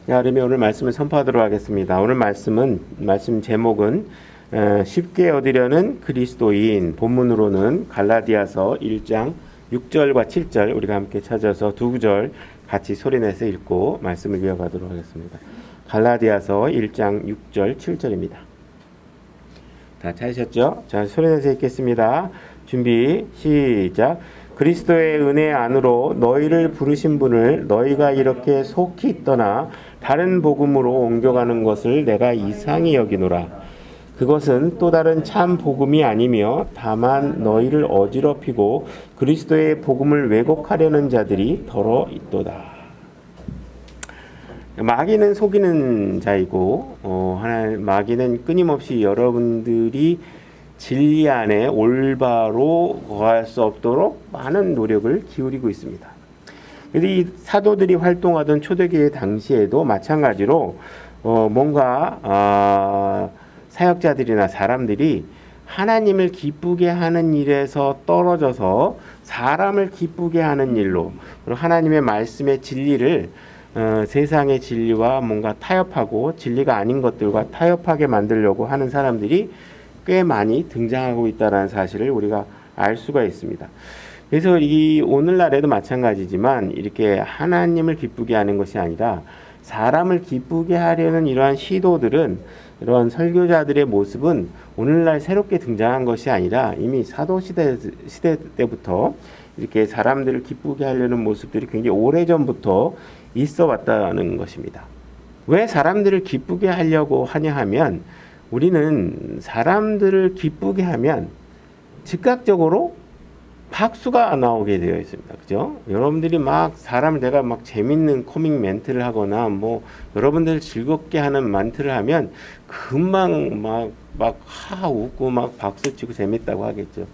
그러면 오늘 말씀을 선포하도록 하겠습니다. 오늘 말씀 제목은 쉽게 얻으려는 그리스도인, 본문으로는 갈라디아서 1장 6절과 7절 우리가 함께 찾아서 두 구절 같이 소리내서 읽고 말씀을 이어가도록 하겠습니다. 갈라디아서 1장 6절 7절입니다. 다 찾으셨죠? 자, 소리내서 읽겠습니다. 준비 시작. 그리스도의 은혜 안으로 너희를 부르신 분을 너희가 이렇게 속히 떠나 다른 복음으로 옮겨가는 것을 내가 이상히 여기노라. 그것은 또 다른 참 복음이 아니며 다만 너희를 어지럽히고 그리스도의 복음을 왜곡하려는 자들이 더러 있도다. 마귀는 속이는 자이고 마귀는 끊임없이 여러분들이 진리 안에 올바로 거할 수 없도록 많은 노력을 기울이고 있습니다. 그래서 이 사도들이 활동하던 초대교회 당시에도 마찬가지로 사역자들이나 사람들이 하나님을 기쁘게 하는 일에서 떨어져서 사람을 기쁘게 하는 일로, 그리고 하나님의 말씀의 진리를 세상의 진리와 뭔가 타협하고 진리가 아닌 것들과 타협하게 만들려고 하는 사람들이 꽤 많이 등장하고 있다는 사실을 우리가 알 수가 있습니다. 그래서 이 오늘날에도 마찬가지지만 이렇게 하나님을 기쁘게 하는 것이 아니라 사람을 기쁘게 하려는 이러한 시도들은, 이러한 설교자들의 모습은 오늘날 새롭게 등장한 것이 아니라 이미 사도시대 때부터 이렇게 사람들을 기쁘게 하려는 모습들이 굉장히 오래전부터 있어 왔다는 것입니다. 왜 사람들을 기쁘게 하려고 하냐 하면, 우리는 사람들을 기쁘게 하면 즉각적으로 박수가 나오게 되어 있습니다. 그죠? 여러분들이 내가 재밌는 코믹 멘트를 하거나 여러분들 즐겁게 하는 멘트를 하면 금방 웃고 박수 치고 재밌다고 하겠죠.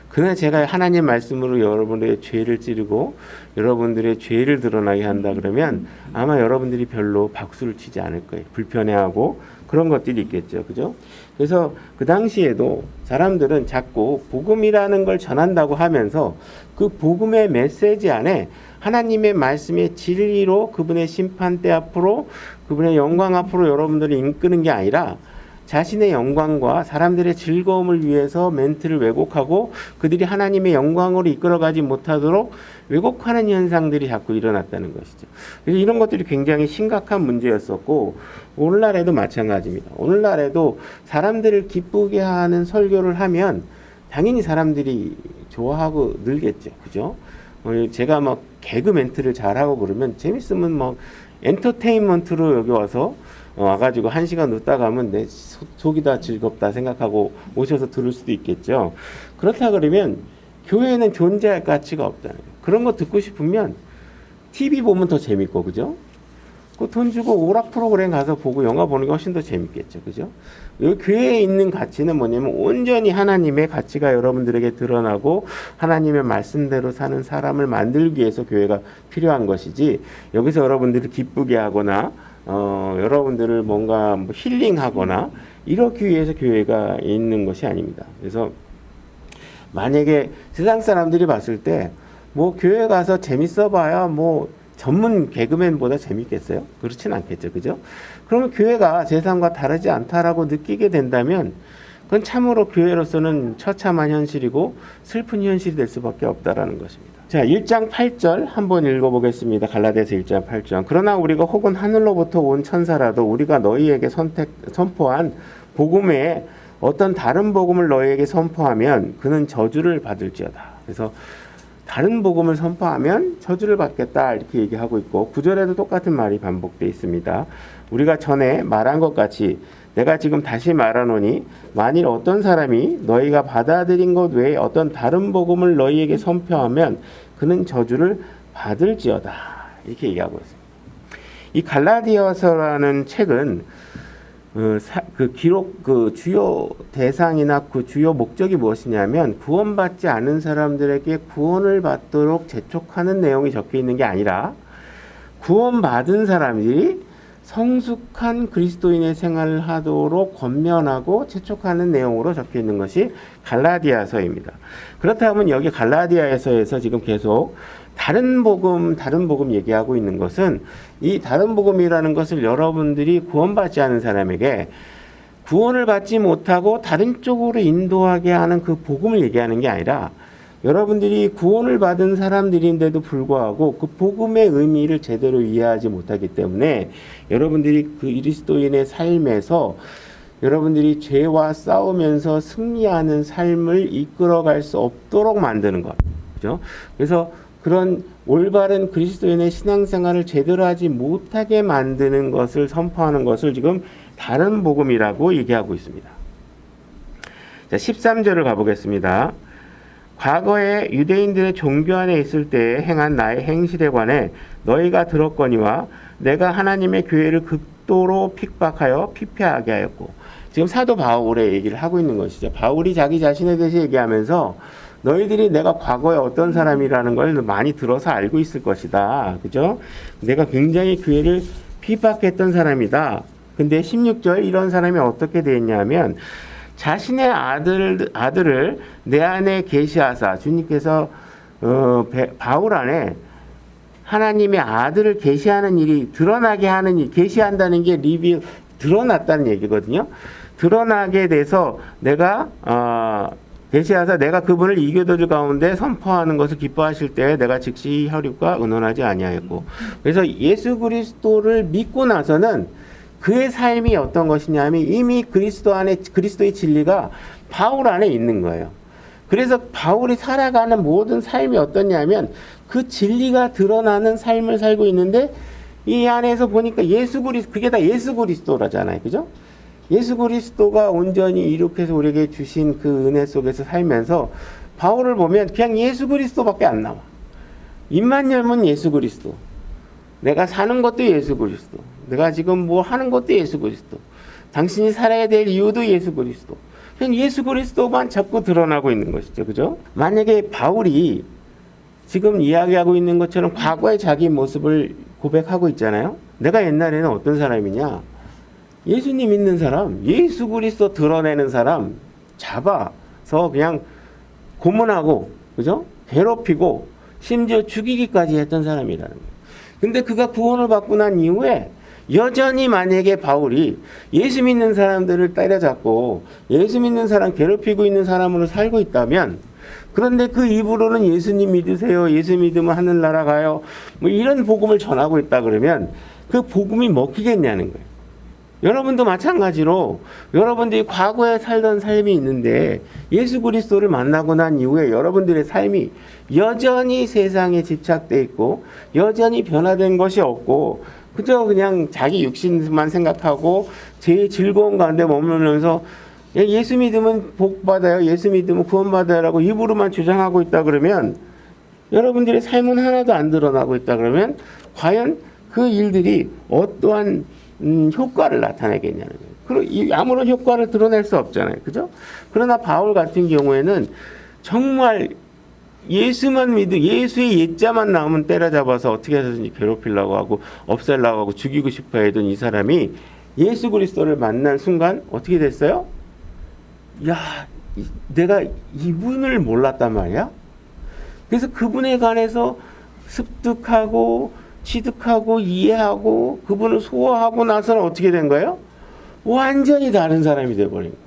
그러나 제가 하나님 말씀으로 여러분들의 죄를 찌르고 여러분들의 죄를 드러나게 한다 그러면 아마 여러분들이 별로 박수를 치지 않을 거예요. 불편해하고 그런 것들이 있겠죠. 그죠? 그래서 그 당시에도 사람들은 자꾸 복음이라는 걸 전한다고 하면서 그 복음의 메시지 안에 하나님의 말씀의 진리로 그분의 심판대 앞으로, 그분의 영광 앞으로 여러분들이 이끄는 게 아니라 자신의 영광과 사람들의 즐거움을 위해서 멘트를 왜곡하고 그들이 하나님의 영광으로 이끌어가지 못하도록 왜곡하는 현상들이 자꾸 일어났다는 것이죠. 그래서 이런 것들이 굉장히 심각한 문제였었고, 오늘날에도 마찬가지입니다. 오늘날에도 사람들을 기쁘게 하는 설교를 하면 당연히 사람들이 좋아하고 늘겠죠. 그죠? 제가 개그 멘트를 잘하고 그러면 재밌으면 엔터테인먼트로 여기 와가지고 1시간 웃다 가면 내 속이 다 즐겁다 생각하고 오셔서 들을 수도 있겠죠. 그렇다 그러면 교회에는 존재할 가치가 없다는 거예요. 그런 거 듣고 싶으면 TV 보면 더 재밌고, 그죠? 그 돈 주고 오락 프로그램 가서 보고 영화 보는 게 훨씬 더 재밌겠죠. 그죠? 여기 교회에 있는 가치는 뭐냐면 온전히 하나님의 가치가 여러분들에게 드러나고 하나님의 말씀대로 사는 사람을 만들기 위해서 교회가 필요한 것이지, 여기서 여러분들을 기쁘게 하거나 여러분들을 뭔가 힐링하거나 이렇게 위해서 교회가 있는 것이 아닙니다. 그래서 만약에 세상 사람들이 봤을 때 교회 가서 재밌어 봐야 전문 개그맨보다 재밌겠어요? 그렇진 않겠죠. 그죠? 그러면 교회가 세상과 다르지 않다라고 느끼게 된다면 그건 참으로 교회로서는 처참한 현실이고 슬픈 현실이 될 수밖에 없다라는 것입니다. 자, 1장 8절 한번 읽어보겠습니다. 갈라디아서 1장 8절. 그러나 우리가 혹은 하늘로부터 온 천사라도 우리가 너희에게 선포한 복음에 어떤 다른 복음을 너희에게 선포하면 그는 저주를 받을지어다. 그래서 다른 복음을 선포하면 저주를 받겠다 이렇게 얘기하고 있고, 9절에도 똑같은 말이 반복되어 있습니다. 우리가 전에 말한 것 같이 내가 지금 다시 말하노니 만일 어떤 사람이 너희가 받아들인 것 외에 어떤 다른 복음을 너희에게 선포하면 그는 저주를 받을지어다 이렇게 얘기하고 있습니다. 이 갈라디아서라는 책은 그 주요 대상이나 그 주요 목적이 무엇이냐면 구원받지 않은 사람들에게 구원을 받도록 재촉하는 내용이 적혀 있는 게 아니라 구원받은 사람들이 성숙한 그리스도인의 생활을 하도록 권면하고 재촉하는 내용으로 적혀 있는 것이 갈라디아서입니다. 그렇다면 여기 갈라디아서에서 지금 계속 다른 복음 얘기하고 있는 것은 이 다른 복음이라는 것을 여러분들이 구원받지 않은 사람에게 구원을 받지 못하고 다른 쪽으로 인도하게 하는 그 복음을 얘기하는 게 아니라 여러분들이 구원을 받은 사람들인데도 불구하고 그 복음의 의미를 제대로 이해하지 못하기 때문에 여러분들이 그 그리스도인의 삶에서 여러분들이 죄와 싸우면서 승리하는 삶을 이끌어갈 수 없도록 만드는 것. 그죠? 그래서 그런 올바른 그리스도인의 신앙생활을 제대로 하지 못하게 만드는 것을 선포하는 것을 지금 다른 복음이라고 얘기하고 있습니다. 자, 13절을 가보겠습니다. 과거에 유대인들의 종교 안에 있을 때 행한 나의 행실에 관해 너희가 들었거니와 내가 하나님의 교회를 극도로 핍박하여 피폐하게 하였고, 지금 사도 바울의 얘기를 하고 있는 것이죠. 바울이 자기 자신에 대해서 얘기하면서 너희들이 내가 과거에 어떤 사람이라는 걸 많이 들어서 알고 있을 것이다. 그죠? 내가 굉장히 교회를 핍박했던 사람이다. 근데 16절 이런 사람이 어떻게 되었냐면 자신의 아들을 내 안에 계시하사, 주님께서 바울 안에 하나님의 아들을 계시하는 일이 드러나게 하는 일, 계시한다는 게 드러났다는 얘기거든요. 드러나게 돼서 내가 계시하사 내가 그분을 이교도들 가운데 선포하는 것을 기뻐하실 때 내가 즉시 혈육과 의논하지 아니하였고, 그래서 예수 그리스도를 믿고 나서는 그의 삶이 어떤 것이냐면 이미 그리스도 안에 그리스도의 진리가 바울 안에 있는 거예요. 그래서 바울이 살아가는 모든 삶이 어떠냐면 그 진리가 드러나는 삶을 살고 있는데 이 안에서 보니까 그게 다 예수 그리스도라잖아요. 그죠? 예수 그리스도가 온전히 이룩해서 우리에게 주신 그 은혜 속에서 살면서 바울을 보면 그냥 예수 그리스도밖에 안 나와. 입만 열면 예수 그리스도. 내가 사는 것도 예수 그리스도. 내가 지금 뭐 하는 것도 예수 그리스도. 당신이 살아야 될 이유도 예수 그리스도. 그냥 예수 그리스도만 자꾸 드러나고 있는 것이죠. 그죠? 만약에 바울이 지금 이야기하고 있는 것처럼 과거의 자기 모습을 고백하고 있잖아요. 내가 옛날에는 어떤 사람이냐? 예수님 믿는 사람, 예수 그리스도 드러내는 사람 잡아서 그냥 고문하고, 그죠? 괴롭히고 심지어 죽이기까지 했던 사람이라는 거예요. 근데 그가 구원을 받고 난 이후에 여전히 만약에 바울이 예수 믿는 사람들을 때려잡고 예수 믿는 사람 괴롭히고 있는 사람으로 살고 있다면, 그런데 그 입으로는 예수님 믿으세요, 예수 믿으면 하늘나라 가요, 뭐 이런 복음을 전하고 있다 그러면 그 복음이 먹히겠냐는 거예요. 여러분도 마찬가지로 여러분들이 과거에 살던 삶이 있는데 예수 그리스도를 만나고 난 이후에 여러분들의 삶이 여전히 세상에 집착돼 있고 여전히 변화된 것이 없고 그저 그냥 자기 육신만 생각하고 제 즐거운 가운데 머물면서 예수 믿으면 복 받아요, 예수 믿으면 구원 받아요라고 입으로만 주장하고 있다 그러면, 여러분들의 삶은 하나도 안 드러나고 있다 그러면 과연 그 일들이 어떠한 효과를 나타내겠냐는 거예요. 아무런 효과를 드러낼 수 없잖아요. 그죠? 그러나 바울 같은 경우에는 정말 예수만 예수의 예자만 나오면 때려잡아서 어떻게 해서든지 괴롭히려고 하고 없애려고 하고 죽이고 싶어 했던 이 사람이 예수 그리스도를 만난 순간 어떻게 됐어요? 야, 내가 이분을 몰랐단 말이야? 그래서 그분에 관해서 습득하고 취득하고 이해하고 그분을 소화하고 나서는 어떻게 된 거예요? 완전히 다른 사람이 되어버린 거예요.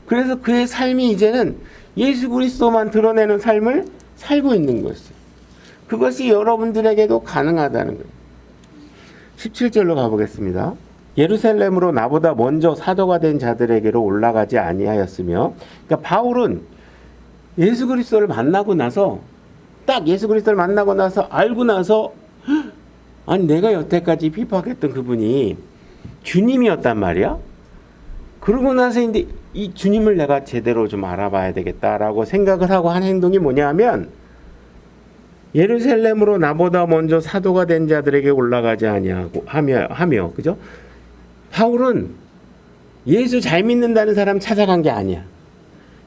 그래서 그의 삶이 이제는 예수 그리스도만 드러내는 삶을 살고 있는 것이에요. 그것이 여러분들에게도 가능하다는 거예요. 17절로 가보겠습니다. 예루살렘으로 나보다 먼저 사도가 된 자들에게로 올라가지 아니하였으며, 그러니까 바울은 예수 그리스도를 만나고 나서 딱 예수 그리스도를 만나고 나서 알고 나서 아니 내가 여태까지 핍박했던 그분이 주님이었단 말이야. 그러고 나서 이제 이 주님을 내가 제대로 좀 알아봐야 되겠다라고 생각을 하고 한 행동이 뭐냐면, 예루살렘으로 나보다 먼저 사도가 된 자들에게 올라가지 아니하고 하며 그죠? 바울은 예수 잘 믿는다는 사람 찾아간 게 아니야.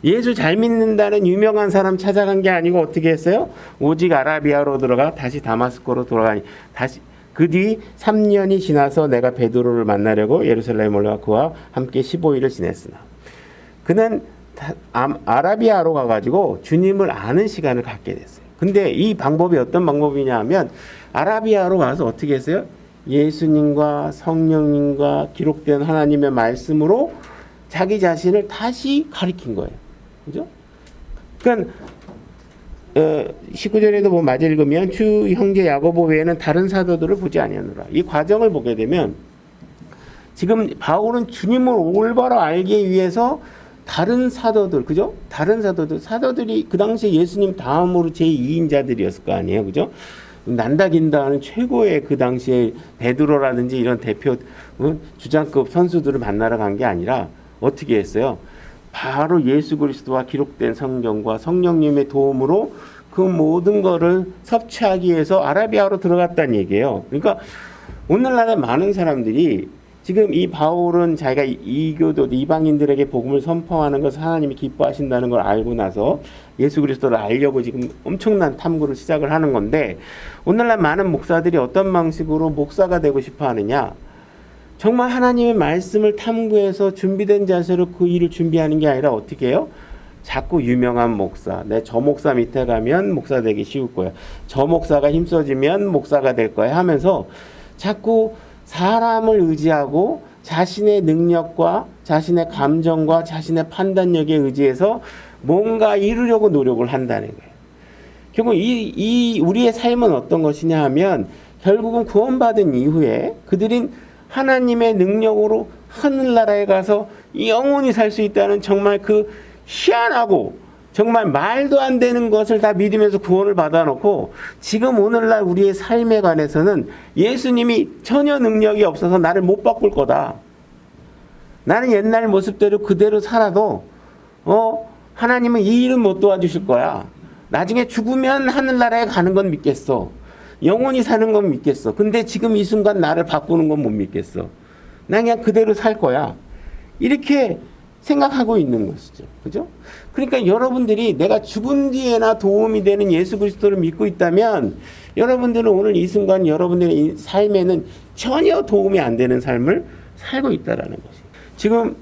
예수 잘 믿는다는 유명한 사람 찾아간 게 아니고 어떻게 했어요? 오직 아라비아로 들어가 다시 다마스코로 돌아가니, 다시 그 뒤 3년이 지나서 내가 베드로를 만나려고 예루살렘에 올라가 그와 함께 15일을 지냈으나, 그는 아라비아로 가가지고 주님을 아는 시간을 갖게 됐어요. 근데 이 방법이 어떤 방법이냐 하면 아라비아로 가서 어떻게 했어요? 예수님과 성령님과 기록된 하나님의 말씀으로 자기 자신을 다시 가리킨 거예요. 그죠? 그러니까 19절에도 뭐 마저 읽으면 주 형제 야고보 외에는 다른 사도들을 보지 아니하노라. 이 과정을 보게 되면 지금 바울은 주님을 올바로 알기 위해서 다른 사도들, 그죠? 다른 사도들이 그 당시에 예수님 다음으로 제2인자들이었을 거 아니에요, 그죠? 난다긴다 하는 최고의 그 당시에 베드로라든지 이런 대표 주장급 선수들을 만나러 간 게 아니라 어떻게 했어요? 바로 예수 그리스도와 기록된 성경과 성령님의 도움으로 그 모든 거를 섭취하기 위해서 아라비아로 들어갔다는 얘기예요. 그러니까 오늘날에 많은 사람들이 지금 이 바울은 자기가 이교도 이방인들에게 복음을 선포하는 것을 하나님이 기뻐하신다는 걸 알고 나서 예수 그리스도를 알려고 지금 엄청난 탐구를 시작을 하는 건데, 오늘날 많은 목사들이 어떤 방식으로 목사가 되고 싶어 하느냐, 정말 하나님의 말씀을 탐구해서 준비된 자세로 그 일을 준비하는 게 아니라 어떻게 해요? 자꾸 유명한 목사, 저 목사 밑에 가면 목사 되기 쉬울 거야, 저 목사가 힘써지면 목사가 될 거야 하면서 자꾸 사람을 의지하고 자신의 능력과 자신의 감정과 자신의 판단력에 의지해서 뭔가 이루려고 노력을 한다는 거예요. 결국 이 우리의 삶은 어떤 것이냐 하면 결국은 구원받은 이후에 그들은 하나님의 능력으로 하늘나라에 가서 영원히 살 수 있다는 정말 그 희한하고 정말 말도 안 되는 것을 다 믿으면서 구원을 받아놓고, 지금 오늘날 우리의 삶에 관해서는 예수님이 전혀 능력이 없어서 나를 못 바꿀 거다, 나는 옛날 모습대로 그대로 살아도 하나님은 이 일은 못 도와주실 거야, 나중에 죽으면 하늘나라에 가는 건 믿겠어, 영원히 사는 건 믿겠어, 근데 지금 이 순간 나를 바꾸는 건 못 믿겠어, 나 그냥 그대로 살 거야, 이렇게 생각하고 있는 것이죠. 그죠? 그러니까 여러분들이 내가 죽은 뒤에나 도움이 되는 예수 그리스도를 믿고 있다면 여러분들은 오늘 이 순간 여러분들의 삶에는 전혀 도움이 안 되는 삶을 살고 있다라는 것이. 지금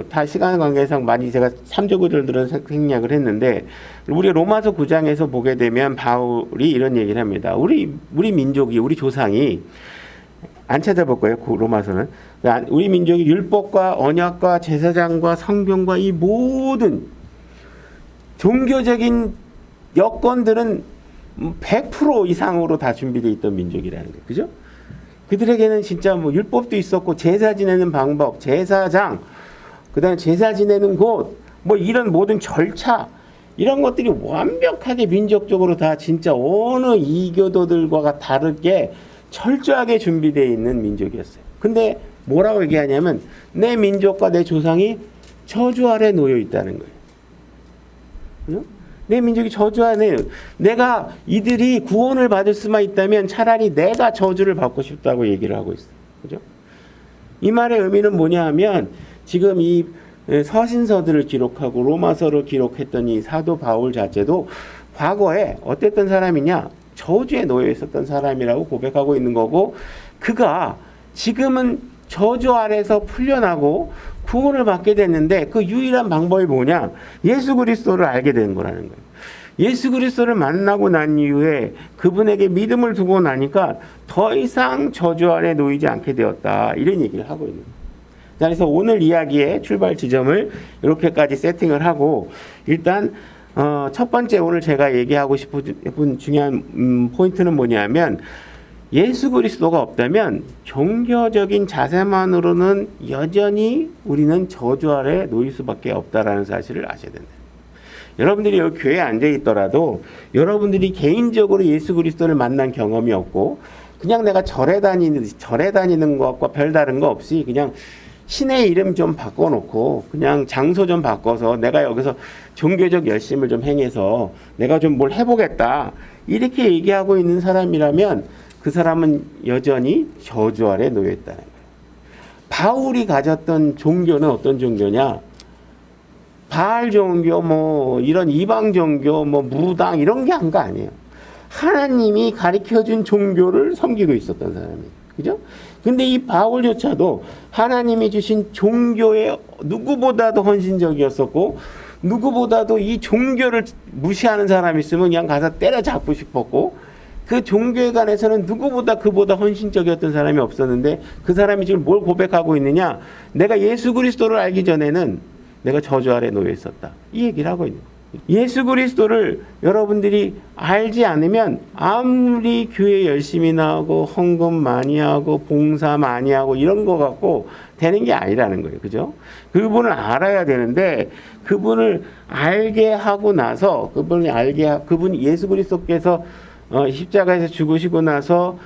다 시간 관계상 많이 제가 3조 구절들은 생략을 했는데, 우리 로마서 9장에서 보게 되면 바울이 이런 얘기를 합니다. 우리 민족이, 우리 조상이, 안 찾아볼 거예요, 그 로마서는. 우리 민족이 율법과 언약과 제사장과 성경과 이 모든 종교적인 여건들은 100% 이상으로 다 준비되어 있던 민족이라는 거예요. 그죠? 그들에게는 진짜 뭐 율법도 있었고, 제사 지내는 방법, 제사장, 그 다음에 제사 지내는 곳, 뭐 이런 모든 절차, 이런 것들이 완벽하게 민족적으로 다 진짜 어느 이교도들과 다르게 철저하게 준비되어 있는 민족이었어요. 근데 뭐라고 얘기하냐면 내 민족과 내 조상이 저주 아래 놓여 있다는 거예요. 내 민족이 저주 안에, 내가 이들이 구원을 받을 수만 있다면 차라리 내가 저주를 받고 싶다고 얘기를 하고 있어요. 그죠? 이 말의 의미는 뭐냐 하면 지금 이 서신서들을 기록하고 로마서를 기록했던 이 사도 바울 자체도 과거에 어땠던 사람이냐? 저주에 놓여 있었던 사람이라고 고백하고 있는 거고, 그가 지금은 저주 아래서 풀려나고 구원을 받게 됐는데 그 유일한 방법이 뭐냐? 예수 그리스도를 알게 된 거라는 거예요. 예수 그리스도를 만나고 난 이후에 그분에게 믿음을 두고 나니까 더 이상 저주 아래 놓이지 않게 되었다, 이런 얘기를 하고 있는 거예요. 그래서 오늘 이야기의 출발 지점을 이렇게까지 세팅을 하고, 일단 첫 번째 오늘 제가 얘기하고 싶은 중요한 포인트는 뭐냐면, 예수 그리스도가 없다면 종교적인 자세만으로는 여전히 우리는 저주 아래 놓일 수밖에 없다라는 사실을 아셔야 된다. 여러분들이 여기 교회에 앉아 있더라도 여러분들이 개인적으로 예수 그리스도를 만난 경험이 없고, 그냥 내가 절에 다니는 것과 별다른 거 없이 그냥 신의 이름 좀 바꿔놓고 그냥 장소 좀 바꿔서 내가 여기서 종교적 열심을 좀 행해서 내가 좀 뭘 해보겠다, 이렇게 얘기하고 있는 사람이라면 그 사람은 여전히 저주 아래 놓여 있다는 거예요. 바울이 가졌던 종교는 어떤 종교냐? 바알 종교, 뭐 이런 이방 종교, 뭐 무당 이런 게 한 거 아니에요. 하나님이 가르쳐준 종교를 섬기고 있었던 사람이에요. 그죠? 근데 이 바울조차도 하나님이 주신 종교에 누구보다도 헌신적이었었고, 누구보다도 이 종교를 무시하는 사람이 있으면 그냥 가서 때려잡고 싶었고, 그 종교에 관해서는 누구보다 그보다 헌신적이었던 사람이 없었는데, 그 사람이 지금 뭘 고백하고 있느냐? 내가 예수 그리스도를 알기 전에는 내가 저주 아래 놓여 있었다. 이 얘기를 하고 있는 거예요. 예수 그리스도를 여러분들이 알지 않으면 아무리 교회 열심히 나오고 헌금 많이 하고 봉사 많이 하고 이런 거 갖고 되는 게 아니라는 거예요. 그죠? 그분을 알아야 되는데, 그분을 알게 하고 나서 그분이 예수 그리스도께서 십자가에서 죽으시고 나서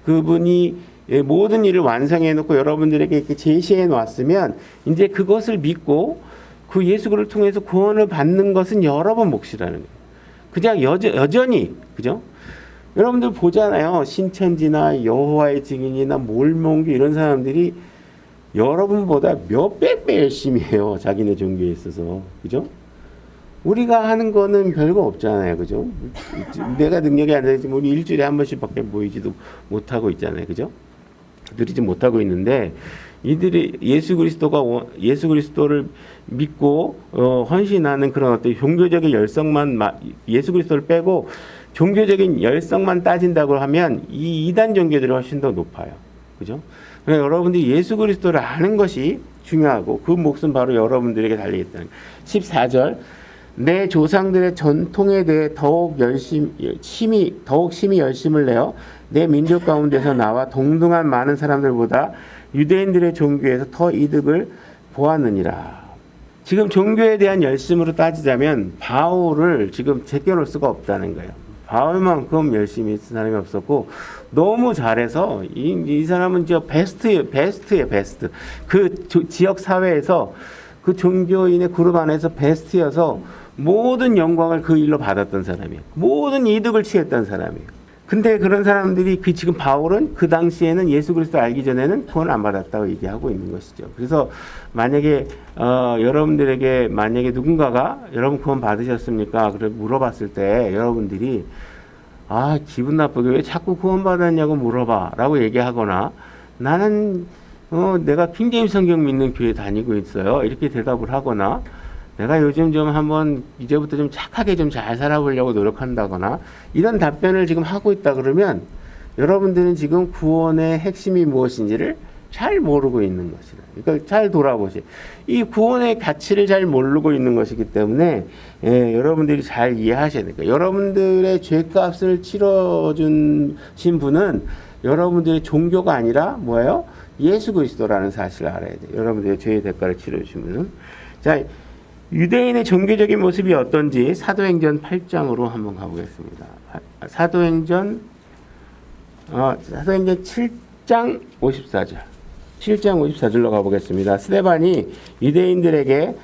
그분이 모든 일을 완성해 놓고 여러분들에게 이렇게 제시해 놨으면 이제 그것을 믿고 그 예수를 통해서 구원을 받는 것은 여러분 몫이라는 거예요. 그냥 여전히, 그죠? 여러분들 보잖아요. 신천지나 여호와의 증인이나 몰몬교 이런 사람들이 여러분보다 몇백 배 열심히 해요. 자기네 종교에 있어서. 그죠? 우리가 하는 거는 별거 없잖아요. 그죠? 내가 능력이 안 되지, 우리 일주일에 한 번씩밖에 모이지도 못하고 있잖아요. 그죠? 누리지 못하고 있는데, 이들이 예수 그리스도를 믿고 헌신하는 그런 어떤 종교적인 열성만, 예수 그리스도를 빼고 종교적인 열성만 따진다고 하면 이 이단 종교들이 훨씬 더 높아요. 그죠? 그러니까 여러분들이 예수 그리스도를 아는 것이 중요하고, 그 몫은 바로 여러분들에게 달리겠다는 거예요. 14절, 내 조상들의 전통에 대해 더욱 심히 열심을 내어 내 민족 가운데서 나와 동등한 많은 사람들보다 유대인들의 종교에서 더 이득을 보았느니라. 지금 종교에 대한 열심으로 따지자면 바울을 지금 제껴놓을 수가 없다는 거예요. 바울만큼 열심히 했던 사람이 없었고, 너무 잘해서 이 사람은 저 베스트예요. 베스트. 그 지역 사회에서 그 종교인의 그룹 안에서 베스트여서 모든 영광을 그 일로 받았던 사람이에요. 모든 이득을 취했던 사람이에요. 근데 그런 사람들이 지금 바울은 그 당시에는 예수 그리스도 알기 전에는 구원을 안 받았다고 얘기하고 있는 것이죠. 그래서 만약에 여러분들에게 만약에 누군가가 여러분 구원 받으셨습니까? 그래 물어봤을 때 여러분들이 기분 나쁘게 왜 자꾸 구원 받았냐고 물어봐라고 얘기하거나, 나는 내가 킹제임스 성경 믿는 교회 다니고 있어요. 이렇게 대답을 하거나, 내가 요즘 좀 한번 이제부터 좀 착하게 좀 잘 살아보려고 노력한다거나 이런 답변을 지금 하고 있다 그러면 여러분들은 지금 구원의 핵심이 무엇인지를 잘 모르고 있는 것이다. 그러니까 잘 돌아보세요. 이 구원의 가치를 잘 모르고 있는 것이기 때문에 여러분들이 잘 이해하셔야 됩니다. 여러분들의 죄값을 치러주신 분은 여러분들의 종교가 아니라 뭐예요? 예수 그리스도라는 사실을 알아야 돼요. 여러분들의 죄의 대가를 치러주신 분은. 자, 유대인의 종교적인 모습이 어떤지 사도행전 8장으로 한번 가보겠습니다. 사도행전 7장 54절. 7장 54절로 가보겠습니다. 스데반이 유대인들에게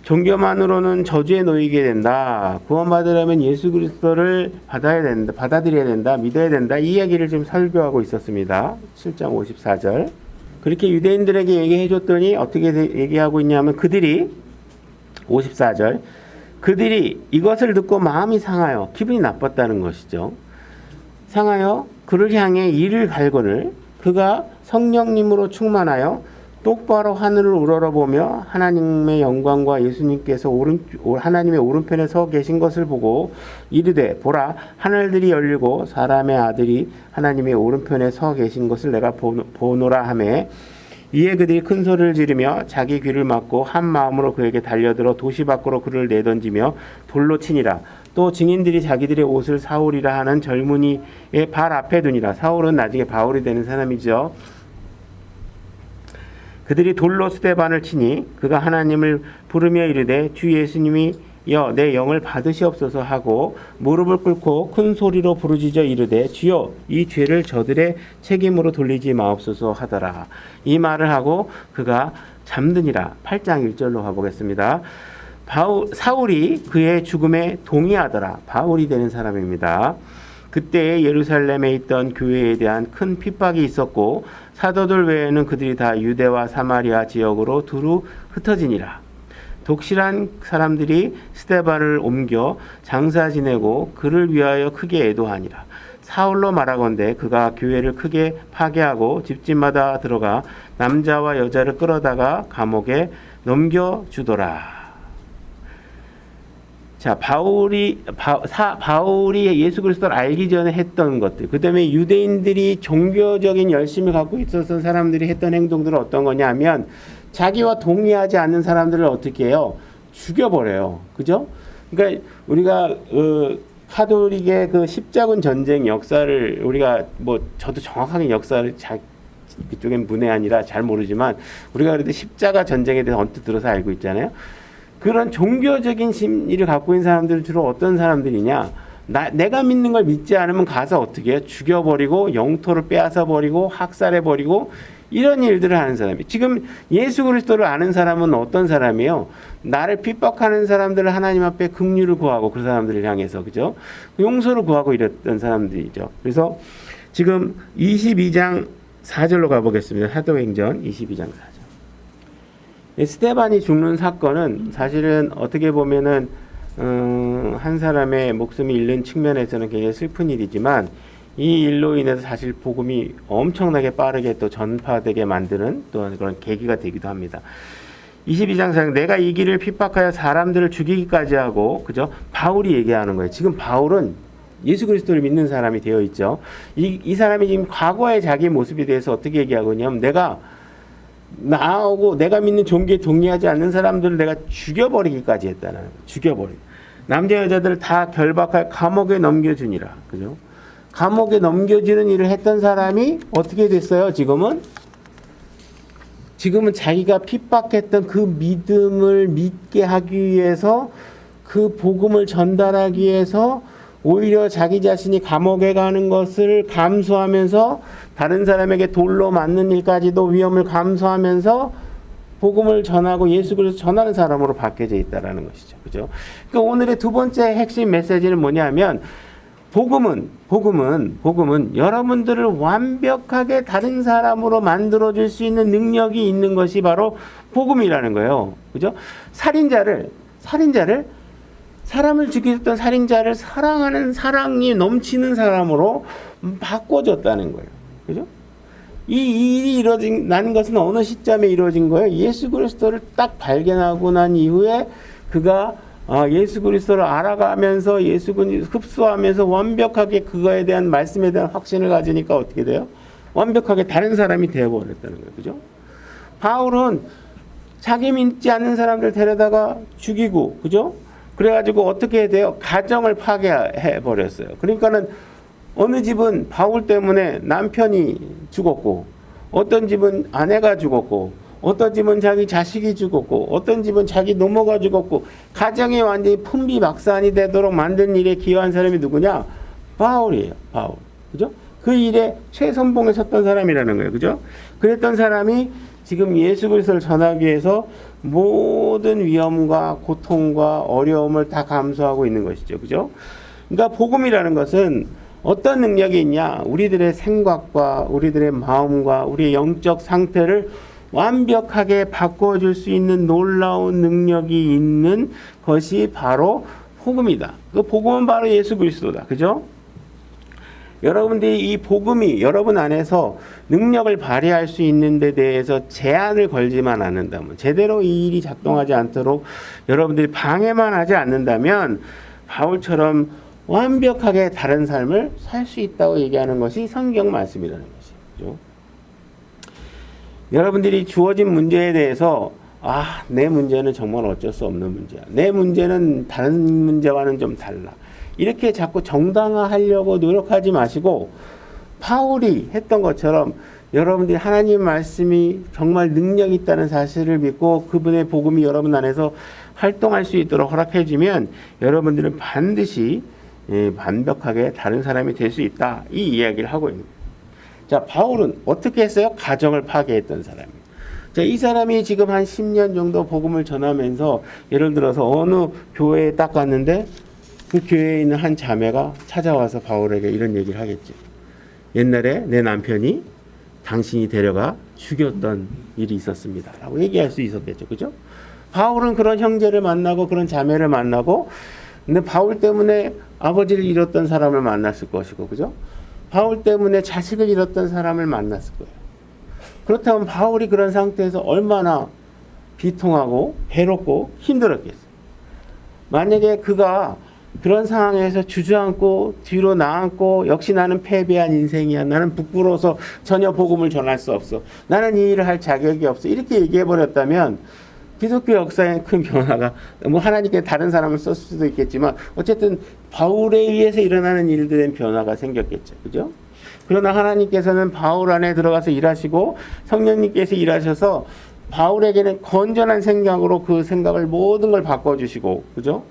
종교만으로는 저주에 놓이게 된다. 구원받으려면 예수 그리스도를 받아들여야 된다. 믿어야 된다. 이 이야기를 좀 설교하고 있었습니다. 7장 54절. 그렇게 유대인들에게 얘기해 줬더니 어떻게 얘기하고 있냐면, 그들이 54절, 그들이 이것을 듣고 마음이 상하여, 기분이 나빴다는 것이죠. 상하여 그를 향해 이를 갈거늘 그가 성령님으로 충만하여 똑바로 하늘을 우러러보며 하나님의 영광과 예수님께서 하나님의 오른편에 서 계신 것을 보고 이르되, 보라, 하늘들이 열리고 사람의 아들이 하나님의 오른편에 서 계신 것을 내가 보노라 하매, 이에 그들이 큰 소리를 지르며 자기 귀를 막고 한 마음으로 그에게 달려들어 도시 밖으로 그를 내던지며 돌로 치니라. 또 증인들이 자기들의 옷을 사울이라 하는 젊은이의 발 앞에 두니라. 사울은 나중에 바울이 되는 사람이죠. 그들이 돌로 스데반을 치니 그가 하나님을 부르며 이르되, 주 예수님이 내 영을 받으시옵소서 하고 무릎을 꿇고 큰 소리로 부르짖어 이르되, 주여, 이 죄를 저들의 책임으로 돌리지 마옵소서 하더라. 이 말을 하고 그가 잠드니라. 8장 1절로 가보겠습니다. 사울이 그의 죽음에 동의하더라. 바울이 되는 사람입니다. 그때 예루살렘에 있던 교회에 대한 큰 핍박이 있었고, 사도들 외에는 그들이 다 유대와 사마리아 지역으로 두루 흩어지니라. 독실한 사람들이 스데반을 옮겨 장사 지내고 그를 위하여 크게 애도하니라. 사울로 말하건대 그가 교회를 크게 파괴하고 집집마다 들어가 남자와 여자를 끌어다가 감옥에 넘겨주더라. 자, 바울이 예수 그리스도를 알기 전에 했던 것들, 그 다음에 유대인들이 종교적인 열심을 갖고 있었던 사람들이 했던 행동들은 어떤 거냐면, 자기와 동의하지 않는 사람들을 어떻게 해요? 죽여버려요. 그죠? 그러니까 우리가 카톨릭의 그 십자군 전쟁 역사를 우리가 저도 정확하게 역사를 그쪽엔 문외한이라 잘 모르지만 우리가 그래도 십자가 전쟁에 대해서 언뜻 들어서 알고 있잖아요. 그런 종교적인 심리를 갖고 있는 사람들은 주로 어떤 사람들이냐? 내가 믿는 걸 믿지 않으면 가서 어떻게 해요? 죽여버리고 영토를 빼앗아버리고 학살해버리고 이런 일들을 하는 사람이. 지금 예수 그리스도를 아는 사람은 어떤 사람이에요? 나를 핍박하는 사람들을 하나님 앞에 긍휼을 구하고 그 사람들을 향해서, 그죠? 용서를 구하고 이랬던 사람들이죠. 그래서 지금 22장 4절로 가보겠습니다. 사도행전 22장 4절. 스데반이 죽는 사건은 사실은 어떻게 보면은 한 사람의 목숨이 잃는 측면에서는 굉장히 슬픈 일이지만 이 일로 인해서 사실 복음이 엄청나게 빠르게 또 전파되게 만드는 또한 그런 계기가 되기도 합니다. 22장 4절, 내가 이 길을 핍박하여 사람들을 죽이기까지 하고, 그죠? 바울이 얘기하는 거예요. 지금 바울은 예수 그리스도를 믿는 사람이 되어 있죠. 이 사람이 지금 과거의 자기 모습에 대해서 어떻게 얘기하고 있냐면, 나하고 내가 믿는 종교에 동의하지 않는 사람들을 내가 죽여버리기까지 했다는 거예요. 죽여버리기. 남자 여자들을 다 결박할 감옥에 넘겨주니라. 그죠? 감옥에 넘겨주는 일을 했던 사람이 어떻게 됐어요? 지금은 자기가 핍박했던 그 믿음을 믿게 하기 위해서, 그 복음을 전달하기 위해서 오히려 자기 자신이 감옥에 가는 것을 감수하면서 다른 사람에게 돌로 맞는 일까지도 위험을 감수하면서 복음을 전하고 예수 그리스도 전하는 사람으로 바뀌어져 있다라는 것이죠. 그죠? 그러니까 오늘의 두 번째 핵심 메시지는 뭐냐면, 복음은 여러분들을 완벽하게 다른 사람으로 만들어줄 수 있는 능력이 있는 것이 바로 복음이라는 거예요. 그죠? 사람을 죽였던 살인자를 사랑하는 사랑이 넘치는 사람으로 바꿔줬다는 거예요. 그죠? 이 일이 난 것은 어느 시점에 이루어진 거예요? 예수 그리스도를 딱 발견하고 난 이후에 그가 예수 그리스도를 알아가면서 예수 그리스도를 흡수하면서 완벽하게 그거에 대한 말씀에 대한 확신을 가지니까 어떻게 돼요? 완벽하게 다른 사람이 되어버렸다는 거예요. 그죠? 바울은 자기 믿지 않는 사람들 데려다가 죽이고, 그죠? 그래가지고 어떻게 돼요? 가정을 파괴해버렸어요. 그러니까는 어느 집은 바울 때문에 남편이 죽었고, 어떤 집은 아내가 죽었고, 어떤 집은 자기 자식이 죽었고, 어떤 집은 자기 노모가 죽었고, 가정이 완전히 풍비박산이 되도록 만든 일에 기여한 사람이 누구냐? 바울이에요. 바울. 그죠? 그 일에 최선봉에 섰던 사람이라는 거예요. 그죠? 그랬던 사람이 지금 예수 그리스도를 전하기 위해서 모든 위험과 고통과 어려움을 다 감수하고 있는 것이죠. 그죠? 그러니까 복음이라는 것은 어떤 능력이 있냐? 우리들의 생각과 우리들의 마음과 우리의 영적 상태를 완벽하게 바꿔줄 수 있는 놀라운 능력이 있는 것이 바로 복음이다. 그 복음은 바로 예수 그리스도다. 그죠? 여러분들이 이 복음이 여러분 안에서 능력을 발휘할 수 있는 데 대해서 제한을 걸지만 않는다면, 제대로 이 일이 작동하지 않도록 여러분들이 방해만 하지 않는다면 바울처럼 완벽하게 다른 삶을 살 수 있다고 얘기하는 것이 성경 말씀이라는 것이죠. 여러분들이 주어진 문제에 대해서 내 문제는 정말 어쩔 수 없는 문제야. 내 문제는 다른 문제와는 좀 달라. 이렇게 자꾸 정당화하려고 노력하지 마시고, 바울이 했던 것처럼 여러분들이 하나님 말씀이 정말 능력이 있다는 사실을 믿고 그분의 복음이 여러분 안에서 활동할 수 있도록 허락해 주면 여러분들은 반드시 완벽하게 다른 사람이 될 수 있다. 이 이야기를 하고 있는 거예요. 자, 바울은 어떻게 했어요? 가정을 파괴했던 사람이에요. 자, 이 사람이 지금 한 10년 정도 복음을 전하면서, 예를 들어서 어느 교회에 딱 갔는데 그 교회에 있는 한 자매가 찾아와서 바울에게 이런 얘기를 하겠지. 옛날에 내 남편이 당신이 데려가 죽였던 일이 있었습니다. 라고 얘기할 수 있었겠죠. 그죠? 바울은 그런 형제를 만나고 그런 자매를 만나고, 근데 바울 때문에 아버지를 잃었던 사람을 만났을 것이고, 그죠? 바울 때문에 자식을 잃었던 사람을 만났을 거예요. 그렇다면 바울이 그런 상태에서 얼마나 비통하고 괴롭고 힘들었겠어요. 만약에 그가 그런 상황에서 주저앉고 뒤로 나앉고 역시 나는 패배한 인생이야. 나는 부끄러워서 전혀 복음을 전할 수 없어. 나는 이 일을 할 자격이 없어. 이렇게 얘기해 버렸다면 기독교 역사에 큰 변화가 뭐 하나님께 다른 사람을 썼을 수도 있겠지만 어쨌든 바울에 의해서 일어나는 일들의 변화가 생겼겠죠. 그죠? 그러나 하나님께서는 바울 안에 들어가서 일하시고 성령님께서 일하셔서 바울에게는 건전한 생각으로 그 생각을 모든 걸 바꿔주시고, 그죠?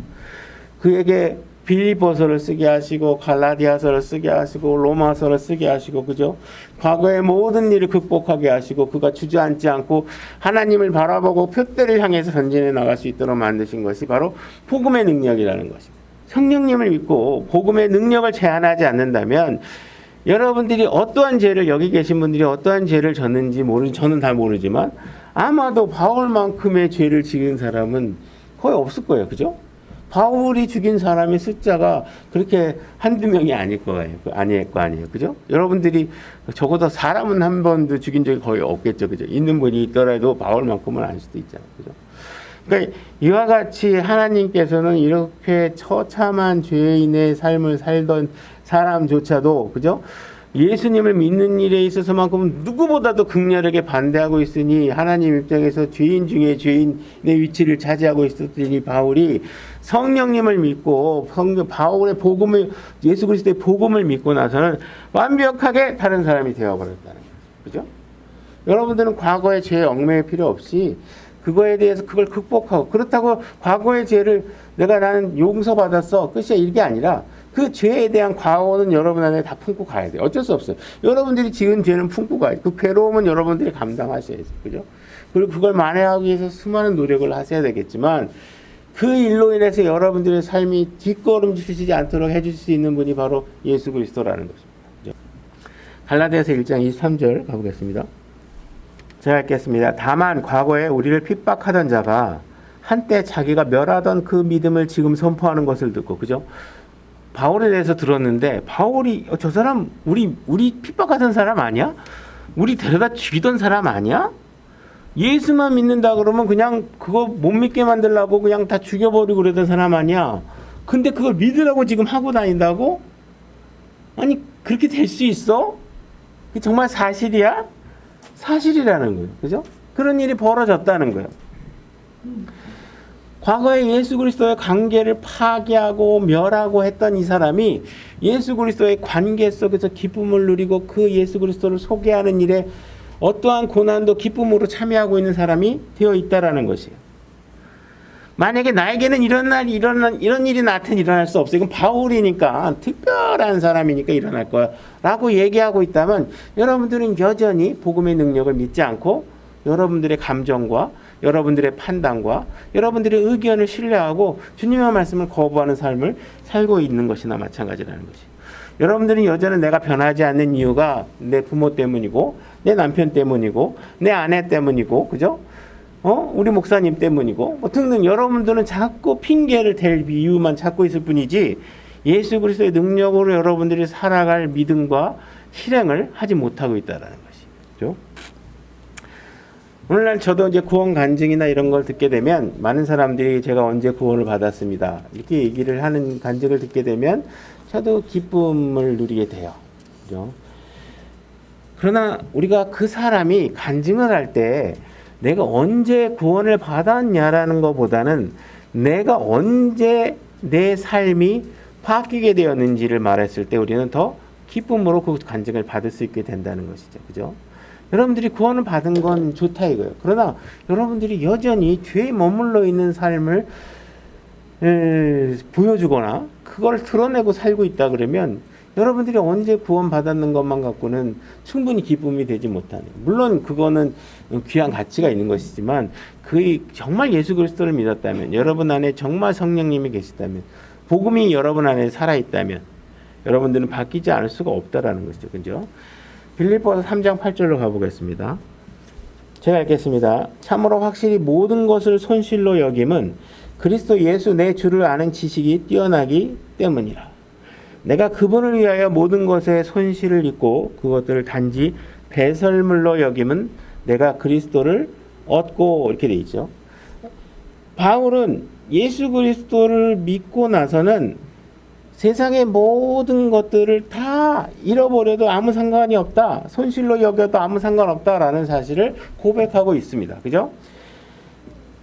그에게 빌립보서를 쓰게 하시고 갈라디아서를 쓰게 하시고 로마서를 쓰게 하시고, 그죠? 과거의 모든 일을 극복하게 하시고 그가 주저앉지 않고 하나님을 바라보고 표대를 향해서 전진해 나갈 수 있도록 만드신 것이 바로 복음의 능력이라는 것입니다. 성령님을 믿고 복음의 능력을 제한하지 않는다면 여러분들이 어떠한 죄를, 여기 계신 분들이 어떠한 죄를 졌는지 저는 다 모르지만 아마도 바울만큼의 죄를 지은 사람은 거의 없을 거예요. 그죠? 바울이 죽인 사람의 숫자가 그렇게 한두 명이 아닐 거예요. 아니에요. 그죠? 여러분들이 적어도 사람은 한 번도 죽인 적이 거의 없겠죠. 그죠? 있는 분이 있더라도 바울만큼은 아닐 수도 있잖아요. 그죠? 그러니까 이와 같이 하나님께서는 이렇게 처참한 죄인의 삶을 살던 사람조차도, 그죠? 예수님을 믿는 일에 있어서만큼은 누구보다도 극렬하게 반대하고 있으니 하나님 입장에서 죄인 중에 죄인의 위치를 차지하고 있었더니 바울이 성령님을 믿고 바울의 복음을, 예수 그리스도의 복음을 믿고 나서는 완벽하게 다른 사람이 되어버렸다는 거죠. 그죠? 여러분들은 과거의 죄에 얽매일 필요 없이 그거에 대해서 그걸 극복하고, 그렇다고 과거의 죄를 나는 용서받았어 끝이야 이게 아니라 그 죄에 대한 과오는 여러분 안에 다 품고 가야 돼요. 어쩔 수 없어요. 여러분들이 지은 죄는 품고 가야 돼요. 그 괴로움은 여러분들이 감당하셔야죠. 그죠? 그리고 그걸 만회하기 위해서 수많은 노력을 하셔야 되겠지만 그 일로 인해서 여러분들의 삶이 뒷걸음질치지 않도록 해줄 수 있는 분이 바로 예수 그리스도라는 것입니다. 그죠? 갈라디아서 1장 23절 가보겠습니다. 제가 읽겠습니다. 다만 과거에 우리를 핍박하던 자가 한때 자기가 멸하던 그 믿음을 지금 선포하는 것을 듣고, 그죠? 바울에 대해서 들었는데 바울이 저 사람 우리 핍박하던 사람 아니야? 우리 데려다 죽이던 사람 아니야? 예수만 믿는다 그러면 그냥 그거 못 믿게 만들려고 그냥 다 죽여버리고 그러던 사람 아니야? 근데 그걸 믿으라고 지금 하고 다닌다고? 아니 그렇게 될 수 있어? 그게 정말 사실이야? 사실이라는 거예요. 그죠? 그런 일이 벌어졌다는 거예요. 과거에 예수 그리스도의 관계를 파괴하고 멸하고 했던 이 사람이 예수 그리스도의 관계 속에서 기쁨을 누리고 그 예수 그리스도를 소개하는 일에 어떠한 고난도 기쁨으로 참여하고 있는 사람이 되어 있다라는 것이에요. 만약에 나에게는 이런 일이 나한테는 일어날 수 없어. 이건 바울이니까 특별한 사람이니까 일어날 거야 라고 얘기하고 있다면 여러분들은 여전히 복음의 능력을 믿지 않고 여러분들의 감정과 여러분들의 판단과 여러분들의 의견을 신뢰하고 주님의 말씀을 거부하는 삶을 살고 있는 것이나 마찬가지라는 것이에요. 여러분들은 여전히 내가 변하지 않는 이유가 내 부모 때문이고 내 남편 때문이고 내 아내 때문이고, 그죠? 우리 목사님 때문이고 뭐 등등 여러분들은 자꾸 핑계를 댈 이유만 찾고 있을 뿐이지 예수 그리스도의 능력으로 여러분들이 살아갈 믿음과 실행을 하지 못하고 있다는 것이죠. 오늘날 저도 이제 구원 간증이나 이런 걸 듣게 되면 많은 사람들이 제가 언제 구원을 받았습니다 이렇게 얘기를 하는 간증을 듣게 되면 저도 기쁨을 누리게 돼요. 그죠? 그러나 우리가 그 사람이 간증을 할 때 내가 언제 구원을 받았냐라는 것보다는 내가 언제 내 삶이 바뀌게 되었는지를 말했을 때 우리는 더 기쁨으로 그 간증을 받을 수 있게 된다는 것이죠. 그죠? 여러분들이 구원을 받은 건 좋다 이거예요. 그러나 여러분들이 여전히 뒤에 머물러 있는 삶을 보여주거나 그걸 드러내고 살고 있다 그러면 여러분들이 언제 구원받았는 것만 갖고는 충분히 기쁨이 되지 못하는, 물론 그거는 귀한 가치가 있는 것이지만 그 정말 예수 그리스도를 믿었다면, 여러분 안에 정말 성령님이 계시다면, 복음이 여러분 안에 살아있다면 여러분들은 바뀌지 않을 수가 없다라는 것이죠. 그죠? 빌립보서 3장 8절로 가보겠습니다. 제가 읽겠습니다. 참으로 확실히 모든 것을 손실로 여김은 그리스도 예수 내 주를 아는 지식이 뛰어나기 때문이라. 내가 그분을 위하여 모든 것에 손실을 입고 그것들을 단지 배설물로 여김은 내가 그리스도를 얻고, 이렇게 돼 있죠. 바울은 예수 그리스도를 믿고 나서는 세상의 모든 것들을 다 잃어버려도 아무 상관이 없다. 손실로 여겨도 아무 상관없다라는 사실을 고백하고 있습니다. 그죠?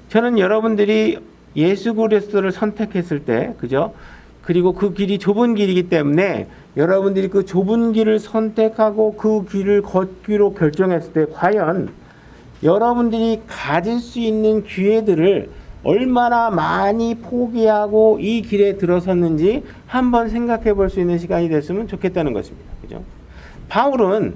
저는 여러분들이 예수 그리스도를 선택했을 때, 그죠? 그리고 그 길이 좁은 길이기 때문에 여러분들이 그 좁은 길을 선택하고 그 길을 걷기로 결정했을 때 과연 여러분들이 가질 수 있는 기회들을 얼마나 많이 포기하고 이 길에 들어섰는지 한번 생각해 볼 수 있는 시간이 됐으면 좋겠다는 것입니다. 그죠? 바울은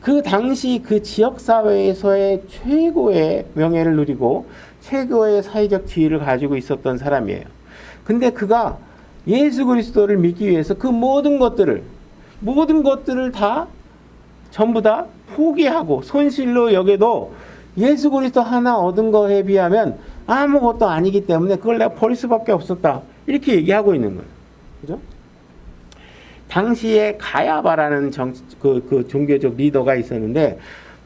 그 당시 그 지역사회에서의 최고의 명예를 누리고 최고의 사회적 지위를 가지고 있었던 사람이에요. 근데 그가 예수 그리스도를 믿기 위해서 그 모든 것들을 다 전부 다 포기하고 손실로 여겨도 예수 그리스도 하나 얻은 거에 비하면 아무것도 아니기 때문에 그걸 내가 버릴 수밖에 없었다. 이렇게 얘기하고 있는 거예요. 그죠? 당시에 가야바라는 그 종교적 리더가 있었는데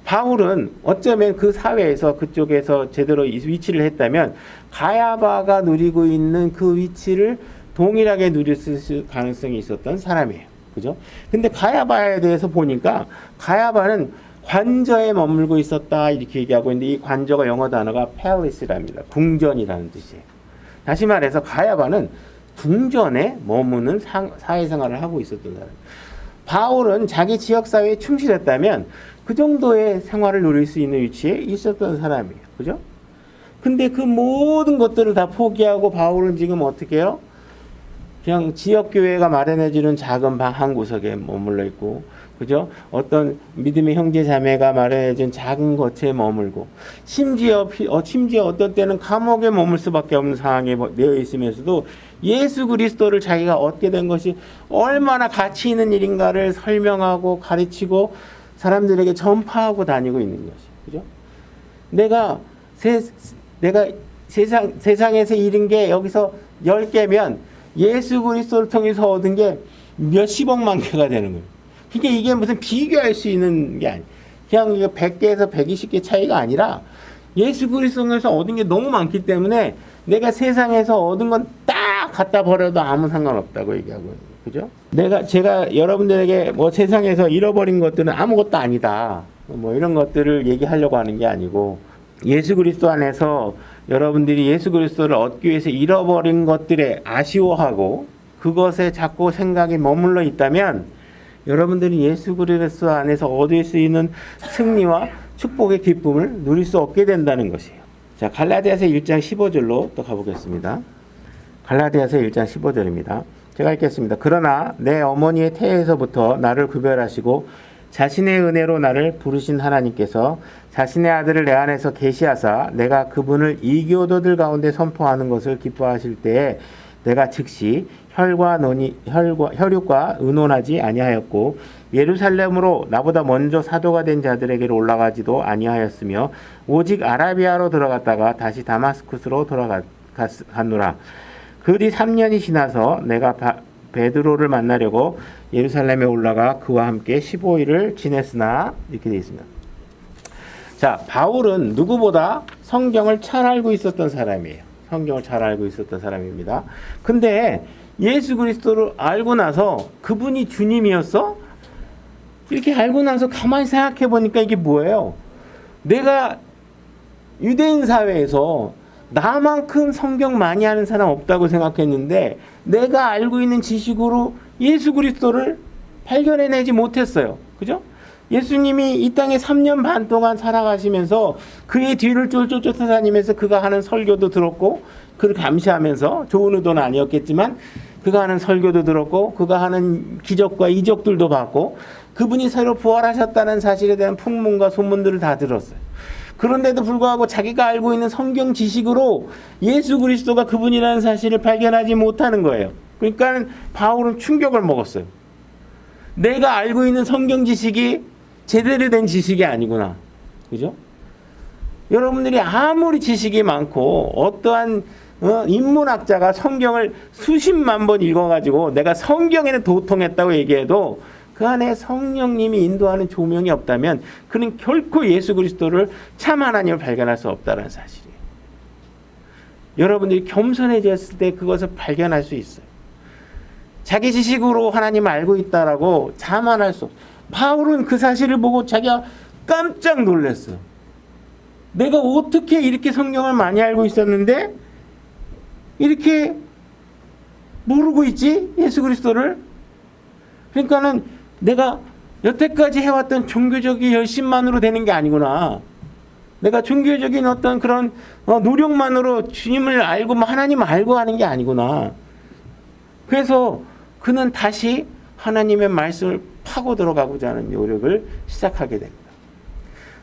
바울은 어쩌면 그 사회에서 그쪽에서 제대로 위치를 했다면 가야바가 누리고 있는 그 위치를 동일하게 누렸을 가능성이 있었던 사람이에요. 그죠? 근데 가야바에 대해서 보니까 가야바는 관저에 머물고 있었다 이렇게 얘기하고 있는데 이 관저가 영어 단어가 palace랍니다. 궁전이라는 뜻이에요. 다시 말해서 가야바는 궁전에 머무는 사회생활을 하고 있었던 사람. 바울은 자기 지역사회에 충실했다면 그 정도의 생활을 누릴 수 있는 위치에 있었던 사람이에요. 그죠? 근데 그 모든 것들을 다 포기하고 바울은 지금 어떻게 해요? 그냥 지역교회가 마련해주는 작은 방 한 구석에 머물러 있고, 그죠? 어떤 믿음의 형제 자매가 마련해준 작은 거처에 머물고, 심지어 어떤 때는 감옥에 머물 수밖에 없는 상황에 되어 있으면서도 예수 그리스도를 자기가 얻게 된 것이 얼마나 가치 있는 일인가를 설명하고 가르치고 사람들에게 전파하고 다니고 있는 것이, 그죠? 내가 세상에서 잃은 게 여기서 10개면 예수 그리스도를 통해서 얻은 게 몇십억만 개가 되는 거예요. 그러니까 이게 무슨 비교할 수 있는 게 아니에요. 그냥 100개에서 120개 차이가 아니라 예수 그리스도에서 얻은 게 너무 많기 때문에 내가 세상에서 얻은 건 딱 갖다 버려도 아무 상관없다고 얘기하고 있는 거죠. 제가 여러분들에게 뭐 세상에서 잃어버린 것들은 아무것도 아니다. 뭐 이런 것들을 얘기하려고 하는 게 아니고 예수 그리스도 안에서 여러분들이 예수 그리스도를 얻기 위해서 잃어버린 것들에 아쉬워하고 그것에 자꾸 생각이 머물러 있다면 여러분들이 예수 그리스도 안에서 얻을 수 있는 승리와 축복의 기쁨을 누릴 수 없게 된다는 것이에요. 자, 갈라디아서 1장 15절로 또 가보겠습니다. 갈라디아서 1장 15절입니다. 제가 읽겠습니다. 그러나 내 어머니의 태에서부터 나를 구별하시고 자신의 은혜로 나를 부르신 하나님께서 자신의 아들을 내 안에서 계시하사 내가 그분을 이교도들 가운데 선포하는 것을 기뻐하실 때에 내가 즉시 혈육과 의논하지 아니하였고 예루살렘으로 나보다 먼저 사도가 된 자들에게로 올라가지도 아니하였으며 오직 아라비아로 들어갔다가 다시 다마스쿠스로 돌아갔노라. 그 뒤 3년이 지나서 내가 베드로를 만나려고 예루살렘에 올라가 그와 함께 15일을 지냈으나 이렇게 되어 있습니다. 자, 바울은 누구보다 성경을 잘 알고 있었던 사람이에요. 성경을 잘 알고 있었던 사람입니다. 근데 예수 그리스도를 알고 나서 그분이 주님이었어? 이렇게 알고 나서 가만히 생각해 보니까 이게 뭐예요? 내가 유대인 사회에서 나만큼 성경 많이 하는 사람 없다고 생각했는데 내가 알고 있는 지식으로 예수 그리스도를 발견해내지 못했어요. 그죠? 예수님이 이 땅에 3년 반 동안 살아가시면서 그의 뒤를 쫄쫄 쫓아다니면서 그가 하는 설교도 들었고 그를 감시하면서 좋은 의도는 아니었겠지만 그가 하는 설교도 들었고 그가 하는 기적과 이적들도 봤고 그분이 새로 부활하셨다는 사실에 대한 풍문과 소문들을 다 들었어요. 그런데도 불구하고 자기가 알고 있는 성경 지식으로 예수 그리스도가 그분이라는 사실을 발견하지 못하는 거예요. 그러니까 바울은 충격을 먹었어요. 내가 알고 있는 성경 지식이 제대로 된 지식이 아니구나. 그죠? 여러분들이 아무리 지식이 많고 어떠한 인문학자가 성경을 수십만 번 읽어가지고 내가 성경에는 도통했다고 얘기해도 그 안에 성령님이 인도하는 조명이 없다면 그는 결코 예수 그리스도를 참 하나님을 발견할 수 없다는 사실이에요. 여러분들이 겸손해졌을 때 그것을 발견할 수 있어요. 자기 지식으로 하나님을 알고 있다라고 자만할 수 없어요. 바울은 그 사실을 보고 자기가 깜짝 놀랐어. 내가 어떻게 이렇게 성경을 많이 알고 있었는데 이렇게 모르고 있지? 예수 그리스도를. 그러니까는 내가 여태까지 해왔던 종교적인 열심만으로 되는 게 아니구나. 내가 종교적인 어떤 그런 노력만으로 주님을 알고 하나님을 알고 하는 게 아니구나. 그래서 그는 다시 하나님의 말씀을 파고 들어가고자 하는 노력을 시작하게 됩니다.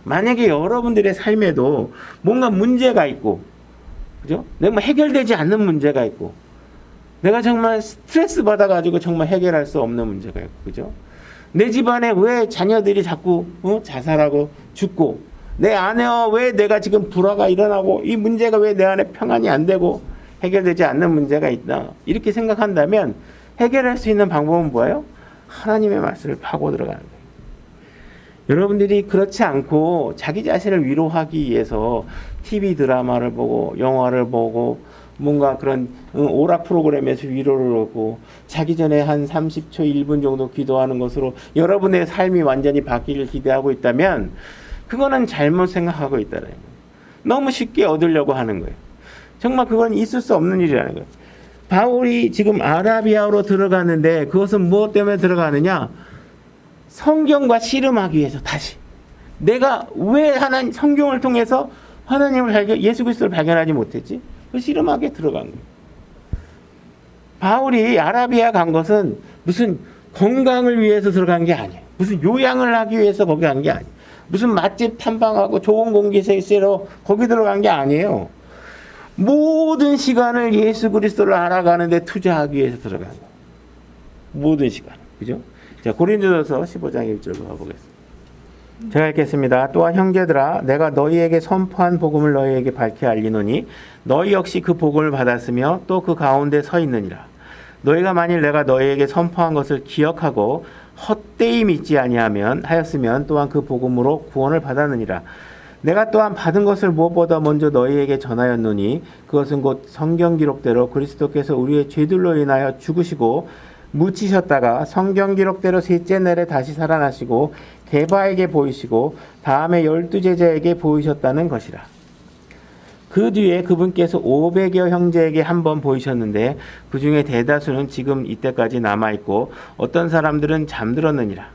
만약에 여러분들의 삶에도 뭔가 문제가 있고, 그죠? 내가 해결되지 않는 문제가 있고, 내가 정말 스트레스 받아가지고 정말 해결할 수 없는 문제가 있고, 그죠? 내 집안에 왜 자녀들이 자꾸 자살하고 죽고, 내 안에 왜 내가 지금 불화가 일어나고, 이 문제가 왜 내 안에 평안이 안 되고 해결되지 않는 문제가 있다. 이렇게 생각한다면 해결할 수 있는 방법은 뭐예요? 하나님의 말씀을 파고 들어가는 거예요. 여러분들이 그렇지 않고 자기 자신을 위로하기 위해서 TV 드라마를 보고 영화를 보고 뭔가 그런 오락 프로그램에서 위로를 얻고 자기 전에 한 30초 1분 정도 기도하는 것으로 여러분의 삶이 완전히 바뀌기를 기대하고 있다면 그거는 잘못 생각하고 있다는 거예요. 너무 쉽게 얻으려고 하는 거예요. 정말 그건 있을 수 없는 일이라는 거예요. 바울이 지금 아라비아로 들어가는데 그것은 무엇 때문에 들어가느냐? 성경과 씨름하기 위해서 다시. 내가 왜 성경을 통해서 하나님을 예수 그리스도를 발견하지 못했지? 그 씨름하게 들어간 거예요. 바울이 아라비아 간 것은 무슨 건강을 위해서 들어간 게 아니에요. 무슨 요양을 하기 위해서 거기 간 게 아니에요. 무슨 맛집 탐방하고 좋은 공기 쐬러 거기 들어간 게 아니에요. 모든 시간을 예수 그리스도를 알아가는데 투자하기 위해서 들어간 거예요. 모든 시간. 그죠? 자, 고린도전서 15장 1절로 가보겠습니다. 제가 읽겠습니다. 또한 형제들아 내가 너희에게 선포한 복음을 너희에게 밝히 알리노니 너희 역시 그 복음을 받았으며 또 그 가운데 서 있느니라. 너희가 만일 내가 너희에게 선포한 것을 기억하고 헛되이 믿지 하였으면 또한 그 복음으로 구원을 받았느니라. 내가 또한 받은 것을 무엇보다 먼저 너희에게 전하였노니 그것은 곧 성경 기록대로 그리스도께서 우리의 죄들로 인하여 죽으시고 묻히셨다가 성경 기록대로 셋째 날에 다시 살아나시고 게바에게 보이시고 다음에 12제자에게 보이셨다는 것이라. 그 뒤에 그분께서 500여 형제에게 한 번 보이셨는데 그 중에 대다수는 지금 이때까지 남아있고 어떤 사람들은 잠들었느니라.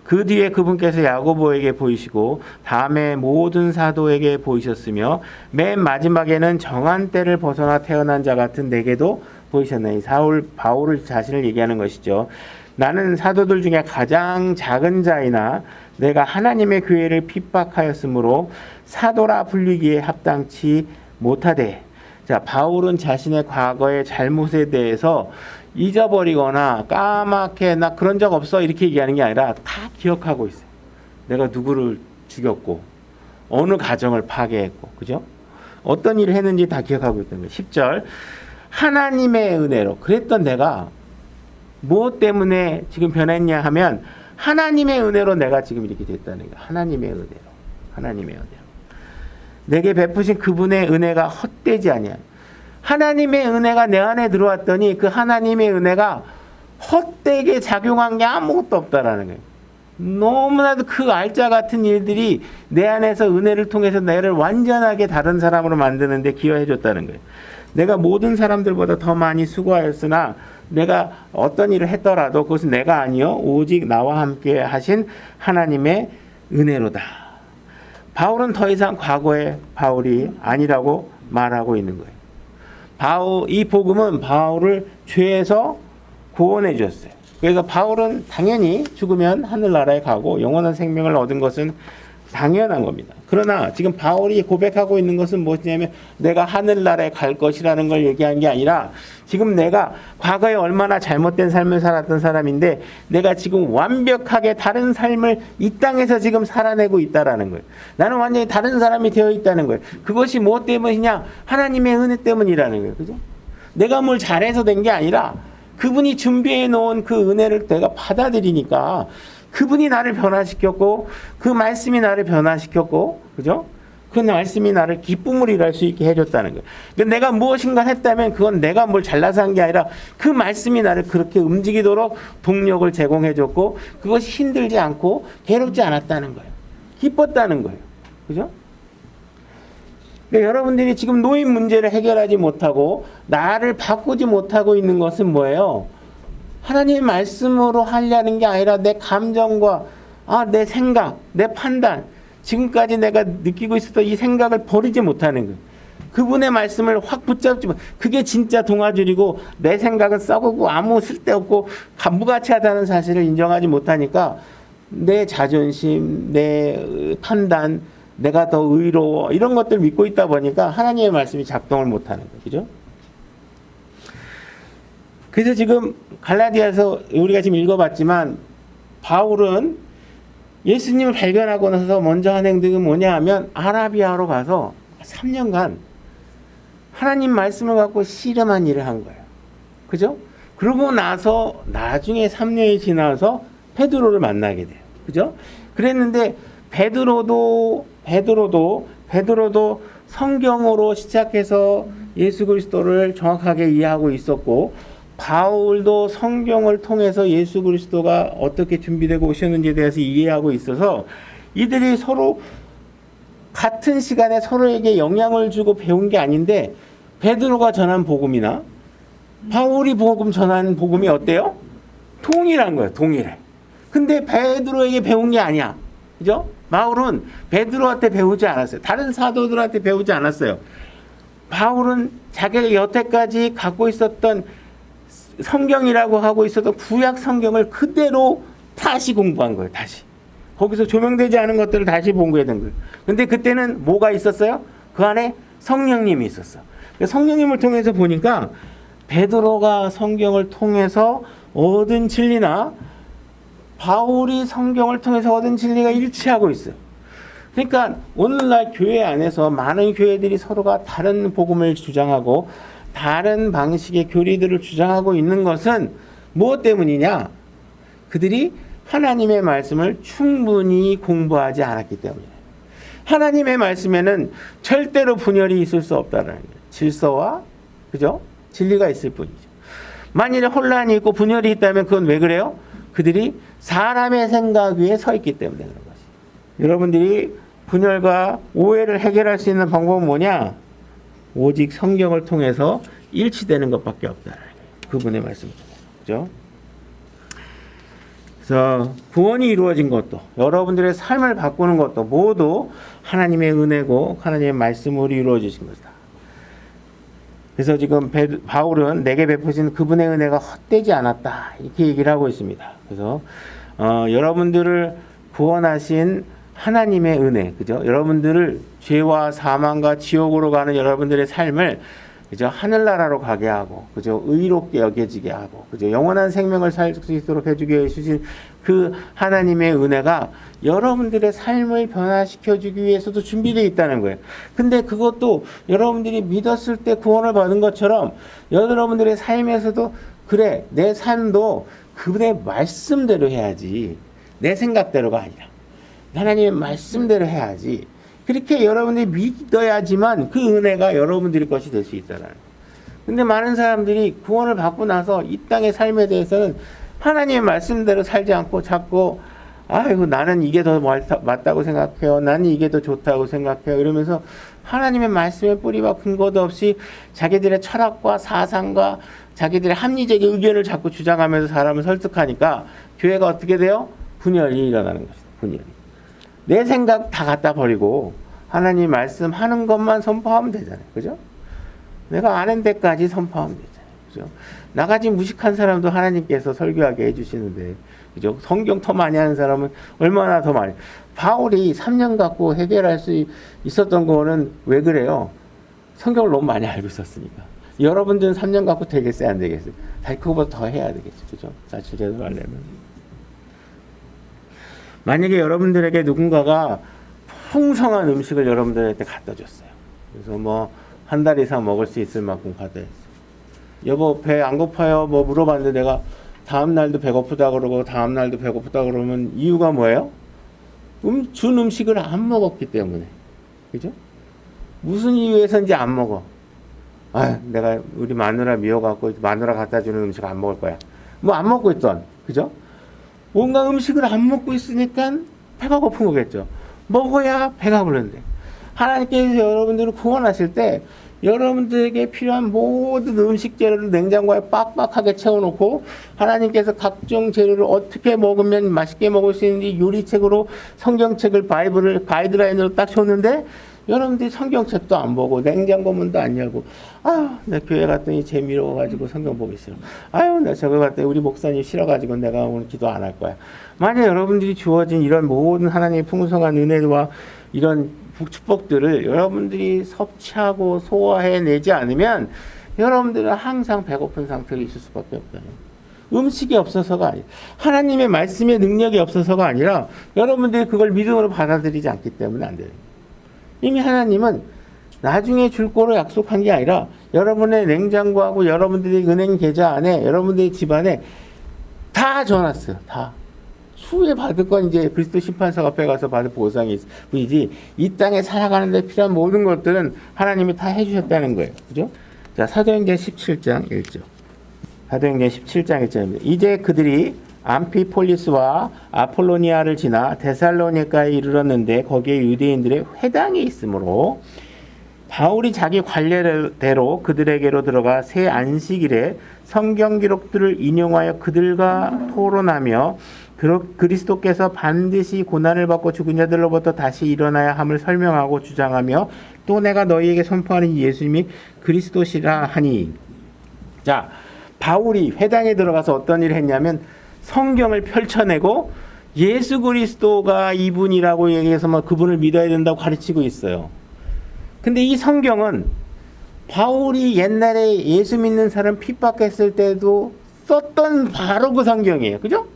그 뒤에 그분께서 야고보에게 보이시고 다음에 모든 사도에게 보이셨으며 맨 마지막에는 정한 때를 벗어나 태어난 자 같은 내게도 보이셨나니. 바울을 자신을 얘기하는 것이죠. 나는 사도들 중에 가장 작은 자이나 내가 하나님의 교회를 핍박하였으므로 사도라 불리기에 합당치 못하되. 자, 바울은 자신의 과거의 잘못에 대해서 잊어버리거나 까맣게 나 그런 적 없어 이렇게 얘기하는 게 아니라 다 기억하고 있어요. 내가 누구를 죽였고 어느 가정을 파괴했고, 그죠? 어떤 일을 했는지 다 기억하고 있다는 거예요. 10절 하나님의 은혜로. 그랬던 내가 무엇 때문에 지금 변했냐 하면 하나님의 은혜로 내가 지금 이렇게 됐다는 거예요. 하나님의 은혜로. 내게 베푸신 그분의 은혜가 헛되지 아니야. 하나님의 은혜가 내 안에 들어왔더니 그 하나님의 은혜가 헛되게 작용한 게 아무것도 없다라는 거예요. 너무나도 그 알짜 같은 일들이 내 안에서 은혜를 통해서 나를 완전하게 다른 사람으로 만드는데 기여해 줬다는 거예요. 내가 모든 사람들보다 더 많이 수고하였으나 내가 어떤 일을 했더라도 그것은 내가 아니요 오직 나와 함께 하신 하나님의 은혜로다. 바울은 더 이상 과거의 바울이 아니라고 말하고 있는 거예요. 이 복음은 바울을 죄에서 구원해 줬어요. 그래서 바울은 당연히 죽으면 하늘나라에 가고 영원한 생명을 얻은 것은 당연한 겁니다. 그러나 지금 바울이 고백하고 있는 것은 무엇이냐면 내가 하늘나라에 갈 것이라는 걸 얘기한 게 아니라 지금 내가 과거에 얼마나 잘못된 삶을 살았던 사람인데 내가 지금 완벽하게 다른 삶을 이 땅에서 지금 살아내고 있다라는 거예요. 나는 완전히 다른 사람이 되어 있다는 거예요. 그것이 무엇 때문이냐? 하나님의 은혜 때문이라는 거예요. 그죠? 내가 뭘 잘해서 된 게 아니라 그분이 준비해 놓은 그 은혜를 내가 받아들이니까 그분이 나를 변화시켰고 그 말씀이 나를 변화시켰고, 그죠? 그 말씀이 나를 기쁨으로 일할 수 있게 해줬다는 거예요. 그러니까 내가 무엇인가 했다면 그건 내가 뭘 잘나서 한 게 아니라 그 말씀이 나를 그렇게 움직이도록 동력을 제공해줬고 그것이 힘들지 않고 괴롭지 않았다는 거예요. 기뻤다는 거예요. 그죠? 그러니까 여러분들이 지금 노인 문제를 해결하지 못하고 나를 바꾸지 못하고 있는 것은 뭐예요? 하나님의 말씀으로 하려는 게 아니라 내 감정과 내 생각, 내 판단, 지금까지 내가 느끼고 있었던 이 생각을 버리지 못하는 거예요. 그분의 말씀을 확 붙잡지 못. 그게 진짜 동아줄이고 내 생각은 썩고 아무 쓸데없고 무가치하다는 사실을 인정하지 못하니까 내 자존심, 내 판단, 내가 더 의로워 이런 것들 믿고 있다 보니까 하나님의 말씀이 작동을 못하는 거예요. 그죠? 그래서 지금 갈라디아서 우리가 지금 읽어봤지만 바울은 예수님을 발견하고 나서 먼저 한 행동이 뭐냐 하면 아라비아로 가서 3년간 하나님 말씀을 갖고 씨름한 일을 한 거예요. 그죠? 그러고 나서 나중에 3년이 지나서 베드로를 만나게 돼요. 그죠? 그랬는데 베드로도 성경으로 시작해서 예수 그리스도를 정확하게 이해하고 있었고 바울도 성경을 통해서 예수 그리스도가 어떻게 준비되고 오셨는지에 대해서 이해하고 있어서 이들이 서로 같은 시간에 서로에게 영향을 주고 배운 게 아닌데 베드로가 전한 복음이나 바울이 전한 복음이 어때요? 동일한 거예요. 동일해. 근데 베드로에게 배운 게 아니야. 그죠? 바울은 베드로한테 배우지 않았어요. 다른 사도들한테 배우지 않았어요. 바울은 자기가 여태까지 갖고 있었던 성경이라고 하고 있었던 구약 성경을 그대로 다시 공부한 거예요. 다시. 거기서 조명되지 않은 것들을 다시 공부해야 거예요. 근데 그때는 뭐가 있었어요? 그 안에 성령님이 있었어. 성령님을 통해서 보니까 베드로가 성경을 통해서 얻은 진리나 바울이 성경을 통해서 얻은 진리가 일치하고 있어요. 그러니까 오늘날 교회 안에서 많은 교회들이 서로가 다른 복음을 주장하고 다른 방식의 교리들을 주장하고 있는 것은 무엇 때문이냐? 그들이 하나님의 말씀을 충분히 공부하지 않았기 때문이에요. 하나님의 말씀에는 절대로 분열이 있을 수 없다는 거예요. 질서와 그죠? 진리가 있을 뿐이죠. 만일에 혼란이 있고 분열이 있다면 그건 왜 그래요? 그들이 사람의 생각 위에 서 있기 때문에 그런 것이죠. 여러분들이 분열과 오해를 해결할 수 있는 방법은 뭐냐? 오직 성경을 통해서 일치되는 것밖에 없다는 거예요. 그분의 말씀 통해서. 그죠? 그래서 구원이 이루어진 것도 여러분들의 삶을 바꾸는 것도 모두 하나님의 은혜고 하나님의 말씀으로 이루어지신 것이다. 그래서 지금 바울은 내게 베푸신 그분의 은혜가 헛되지 않았다 이렇게 얘기를 하고 있습니다. 그래서 여러분들을 구원하신 하나님의 은혜, 그죠? 여러분들을 죄와 사망과 지옥으로 가는 여러분들의 삶을 그죠? 하늘나라로 가게 하고, 그죠? 의롭게 여겨지게 하고, 그죠? 영원한 생명을 살 수 있도록 해주게 해주신 그 하나님의 은혜가 여러분들의 삶을 변화시켜 주기 위해서도 준비되어 있다는 거예요. 근데 그것도 여러분들이 믿었을 때 구원을 받은 것처럼 여러분들의 삶에서도 그래, 내 삶도 그분의 말씀대로 해야지. 내 생각대로가 아니라. 하나님의 말씀대로 해야지. 그렇게 여러분들이 믿어야지만 그 은혜가 여러분들의 것이 될 수 있다는 거예요. 근데 많은 사람들이 구원을 받고 나서 이 땅의 삶에 대해서는 하나님의 말씀대로 살지 않고 자꾸 아이고 나는 이게 더 맞다고 생각해요. 나는 이게 더 좋다고 생각해요. 이러면서 하나님의 말씀의 뿌리와 근거도 없이 자기들의 철학과 사상과 자기들의 합리적인 의견을 자꾸 주장하면서 사람을 설득하니까 교회가 어떻게 돼요? 분열이 일어나는 것이다. 분열이. 내 생각 다 갖다 버리고 하나님 말씀하는 것만 선포하면 되잖아요. 그죠? 내가 아는 데까지 선포하면 되잖아요. 그죠? 나같이 무식한 사람도 하나님께서 설교하게 해주시는데, 그죠? 성경 더 많이 하는 사람은 얼마나 더 많이. 바울이 3년 갖고 해결할 수 있었던 거는 왜 그래요? 성경을 너무 많이 알고 있었으니까. 여러분들은 3년 갖고 되겠어요? 안 되겠어요? 사실 그거보다 더 해야 되겠죠. 그죠? 사실 제대로 하려면. 만약에 여러분들에게 누군가가 풍성한 음식을 여러분들한테 갖다 줬어요. 그래서 뭐 한 달 이상 먹을 수 있을 만큼 갖다 줬어요. 여보 배 안 고파요? 뭐 물어봤는데 내가 다음 날도 배고프다 그러고 다음 날도 배고프다 그러면 이유가 뭐예요? 준 음식을 안 먹었기 때문에. 그죠? 무슨 이유에서인지 안 먹어. 아, 내가 우리 마누라 미워갖고 마누라 갖다 주는 음식 안 먹을 거야. 뭐 안 먹고 있던, 그죠? 뭔가 음식을 안 먹고 있으니까 배가 고픈 거겠죠. 먹어야 배가 부른데. 하나님께서 여러분들을 구원하실 때 여러분들에게 필요한 모든 음식 재료를 냉장고에 빡빡하게 채워놓고 하나님께서 각종 재료를 어떻게 먹으면 맛있게 먹을 수 있는지 요리책으로 성경책을 바이블을 가이드라인으로 딱 줬는데 여러분들이 성경책도 안 보고 냉장고 문도 안 열고 아유 내 교회 갔더니 재미로워가지고 성경 보기 싫어. 아유 나 저거 갔더니 우리 목사님 싫어가지고 내가 오늘 기도 안 할 거야. 만약 여러분들이 주어진 이런 모든 하나님의 풍성한 은혜와 이런 축복들을 여러분들이 섭취하고 소화해내지 않으면 여러분들은 항상 배고픈 상태로 있을 수밖에 없어요. 음식이 없어서가 아니라 하나님의 말씀의 능력이 없어서가 아니라 여러분들이 그걸 믿음으로 받아들이지 않기 때문에 안 돼요. 이미 하나님은 나중에 줄 거로 약속한 게 아니라 여러분의 냉장고하고 여러분들의 은행 계좌 안에 여러분들의 집안에 다 줘놨어요. 다. 추후에 받을 건 이제 그리스도 심판석 앞에 가서 받을 보상이 뿐이지 이 땅에 살아가는 데 필요한 모든 것들은 하나님이 다 해주셨다는 거예요. 그죠? 자, 사도행전 17장 1절. 사도행전 17장 1절입니다. 이제 그들이 암피폴리스와 아폴로니아를 지나 데살로니가에 이르렀는데 거기에 유대인들의 회당이 있으므로 바울이 자기 관례대로 그들에게로 들어가 새 안식일에 성경 기록들을 인용하여 그들과 토론하며 그리스도께서 반드시 고난을 받고 죽은 자들로부터 다시 일어나야 함을 설명하고 주장하며 또 내가 너희에게 선포하는 예수님이 그리스도시라 하니. 자, 바울이 회당에 들어가서 어떤 일을 했냐면 성경을 펼쳐내고 예수 그리스도가 이분이라고 얘기해서 막 그분을 믿어야 된다고 가르치고 있어요. 근데 이 성경은 바울이 옛날에 예수 믿는 사람 핍박했을 때도 썼던 바로 그 성경이에요. 그죠?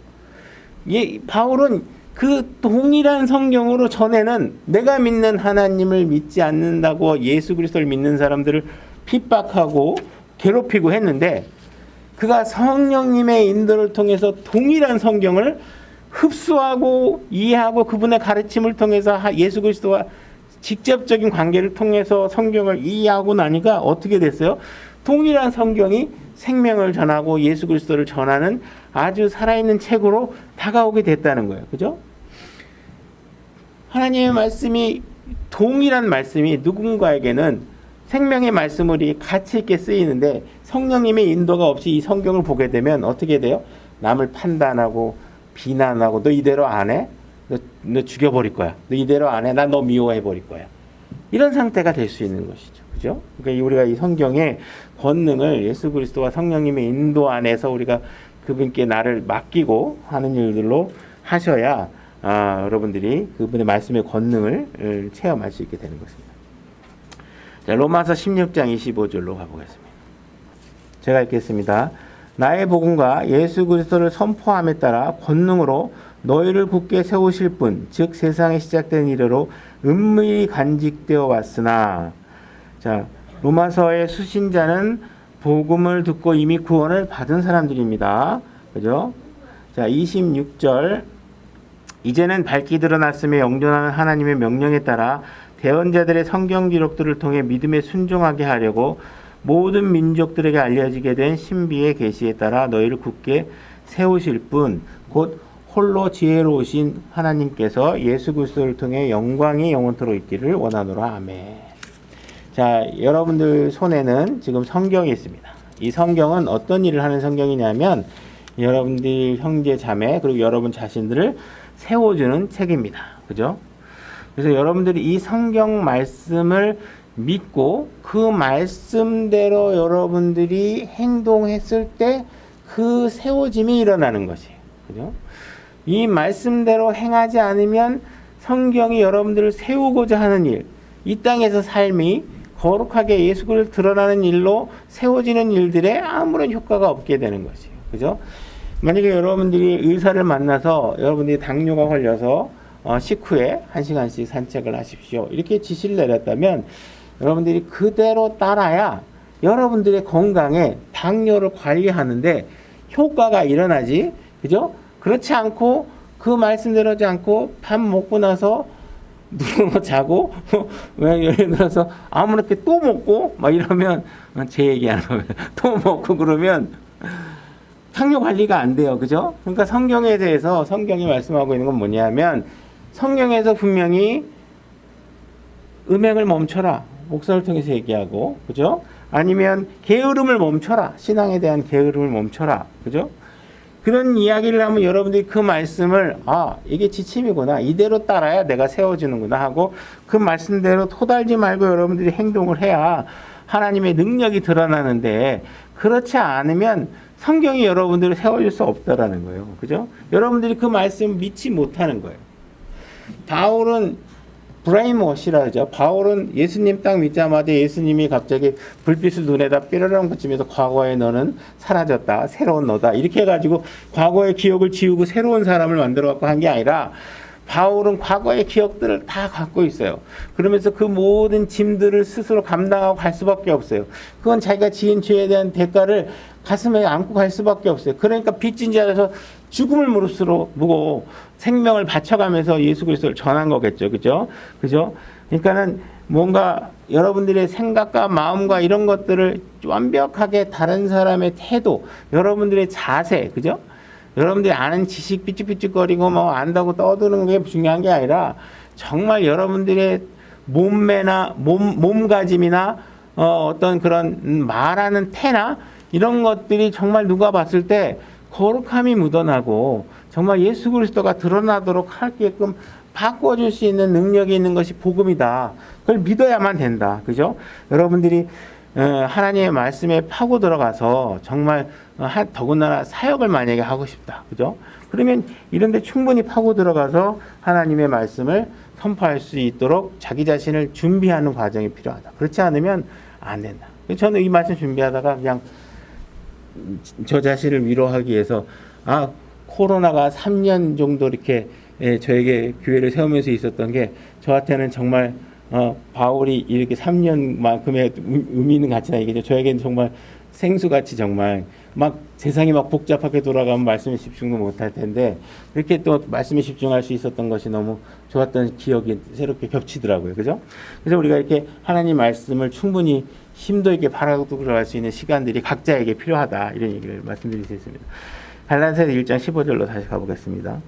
바울은 그 동일한 성경으로 전에는 내가 믿는 하나님을 믿지 않는다고 예수 그리스도를 믿는 사람들을 핍박하고 괴롭히고 했는데 그가 성령님의 인도를 통해서 동일한 성경을 흡수하고 이해하고 그분의 가르침을 통해서 예수 그리스도와 직접적인 관계를 통해서 성경을 이해하고 나니까 어떻게 됐어요? 동일한 성경이 생명을 전하고 예수 그리스도를 전하는 아주 살아있는 책으로 다가오게 됐다는 거예요. 그죠? 하나님의 말씀이 동일한 말씀이 누군가에게는 생명의 말씀으로 가치 있게 쓰이는데 성령님의 인도가 없이 이 성경을 보게 되면 어떻게 돼요? 남을 판단하고 비난하고 너 이대로 안 해? 너 죽여버릴 거야. 너 이대로 안 해? 나 너 미워해버릴 거야. 이런 상태가 될 수 있는 것이죠. 그죠? 그러니까 우리가 이 성경의 권능을 예수 그리스도와 성령님의 인도 안에서 우리가 그분께 나를 맡기고 하는 일들로 하셔야 여러분들이 그분의 말씀의 권능을 체험할 수 있게 되는 것입니다. 자, 로마서 16장 25절로 가보겠습니다. 제가 읽겠습니다. 나의 복음과 예수 그리스도를 선포함에 따라 권능으로 너희를 굳게 세우실 분, 즉 세상에 시작된 이래로 은밀히 간직되어 왔으나. 자, 로마서의 수신자는 복음을 듣고 이미 구원을 받은 사람들입니다. 그죠? 자, 26절. 이제는 밝히 드러났음에 영존하는 하나님의 명령에 따라 대언자들의 성경 기록들을 통해 믿음에 순종하게 하려고 모든 민족들에게 알려지게 된 신비의 계시에 따라 너희를 굳게 세우실 분, 곧 홀로 지혜로우신 하나님께서 예수 그리스도를 통해 영광이 영원토록 있기를 원하노라. 아멘. 자, 여러분들 손에는 지금 성경이 있습니다. 이 성경은 어떤 일을 하는 성경이냐면 여러분들 형제 자매 그리고 여러분 자신들을 세워주는 책입니다. 그죠? 그래서 여러분들이 이 성경 말씀을 믿고 그 말씀대로 여러분들이 행동했을 때 그 세워짐이 일어나는 것이에요. 그죠? 이 말씀대로 행하지 않으면 성경이 여러분들을 세우고자 하는 일, 이 땅에서 삶이 거룩하게 예수 그리스도를 드러나는 일로 세워지는 일들에 아무런 효과가 없게 되는 것이에요. 그죠? 만약에 여러분들이 의사를 만나서 여러분들이 당뇨가 걸려서 식후에 1시간씩 산책을 하십시오. 이렇게 지시를 내렸다면 여러분들이 그대로 따라야 여러분들의 건강에 당뇨를 관리하는데 효과가 일어나지. 그죠? 그렇지 않고 그 말씀대로 하지 않고 밥 먹고 나서 누워 자고 왜 예를 들어서 아무렇게 또 먹고 막 이러면 제 얘기하는 거예요. 또 먹고 그러면 당뇨 관리가 안 돼요. 그죠? 그러니까 성경에 대해서 성경이 말씀하고 있는 건 뭐냐면 성경에서 분명히 음행을 멈춰라. 목사를 통해서 얘기하고 그죠? 아니면 게으름을 멈춰라. 신앙에 대한 게으름을 멈춰라. 그죠? 그런 이야기를 하면 여러분들이 그 말씀을 이게 지침이구나. 이대로 따라야 내가 세워지는구나 하고 그 말씀대로 토달지 말고 여러분들이 행동을 해야 하나님의 능력이 드러나는데 그렇지 않으면 성경이 여러분들을 세워줄 수 없다라는 거예요. 그죠? 여러분들이 그 말씀 믿지 못하는 거예요. 바울은 브레인워시라 하죠. 바울은 예수님 딱 믿자마자 예수님이 갑자기 불빛을 눈에다 삐르렁 붙이면서 과거의 너는 사라졌다. 새로운 너다. 이렇게 해가지고 과거의 기억을 지우고 새로운 사람을 만들어갖고 한 게 아니라 바울은 과거의 기억들을 다 갖고 있어요. 그러면서 그 모든 짐들을 스스로 감당하고 갈 수밖에 없어요. 그건 자기가 지은 죄에 대한 대가를 가슴에 안고 갈 수밖에 없어요. 그러니까 빚진 자에서 죽음을 무릅쓰고 무고 생명을 바쳐가면서 예수 그리스도를 전한 거겠죠. 그죠? 그죠? 그러니까는 뭔가 여러분들의 생각과 마음과 이런 것들을 완벽하게 다른 사람의 태도, 여러분들의 자세, 그죠? 여러분들이 아는 지식 삐죽삐죽거리고 뭐 안다고 떠드는 게 중요한 게 아니라 정말 여러분들의 몸매나 몸가짐이나 어떤 그런 말하는 태나 이런 것들이 정말 누가 봤을 때 거룩함이 묻어나고 정말 예수 그리스도가 드러나도록 하게끔 바꿔줄 수 있는 능력이 있는 것이 복음이다. 그걸 믿어야만 된다. 그죠? 여러분들이 하나님의 말씀에 파고 들어가서 정말 더군다나 사역을 만약에 하고 싶다. 그죠? 그러면 이런 데 충분히 파고 들어가서 하나님의 말씀을 선포할 수 있도록 자기 자신을 준비하는 과정이 필요하다. 그렇지 않으면 안 된다. 저는 이 말씀 준비하다가 그냥 저 자신을 위로하기 위해서 코로나가 3년 정도 이렇게 저에게 교회를 세우면서 있었던 게 저한테는 정말 바울이 이렇게 3년만큼의 의미는 같이 나이겠죠. 저에게는 정말 생수같이 정말 막 세상이 막 복잡하게 돌아가면 말씀에 집중도 못할 텐데 이렇게 또 말씀에 집중할 수 있었던 것이 너무 좋았던 기억이 새롭게 겹치더라고요. 그죠? 그래서 우리가 이렇게 하나님 말씀을 충분히 심도 있게 바라고 들어갈 수 있는 시간들이 각자에게 필요하다. 이런 얘기를 말씀드릴 수 있습니다. 갈라디아서 1장 15절로 다시 가보겠습니다.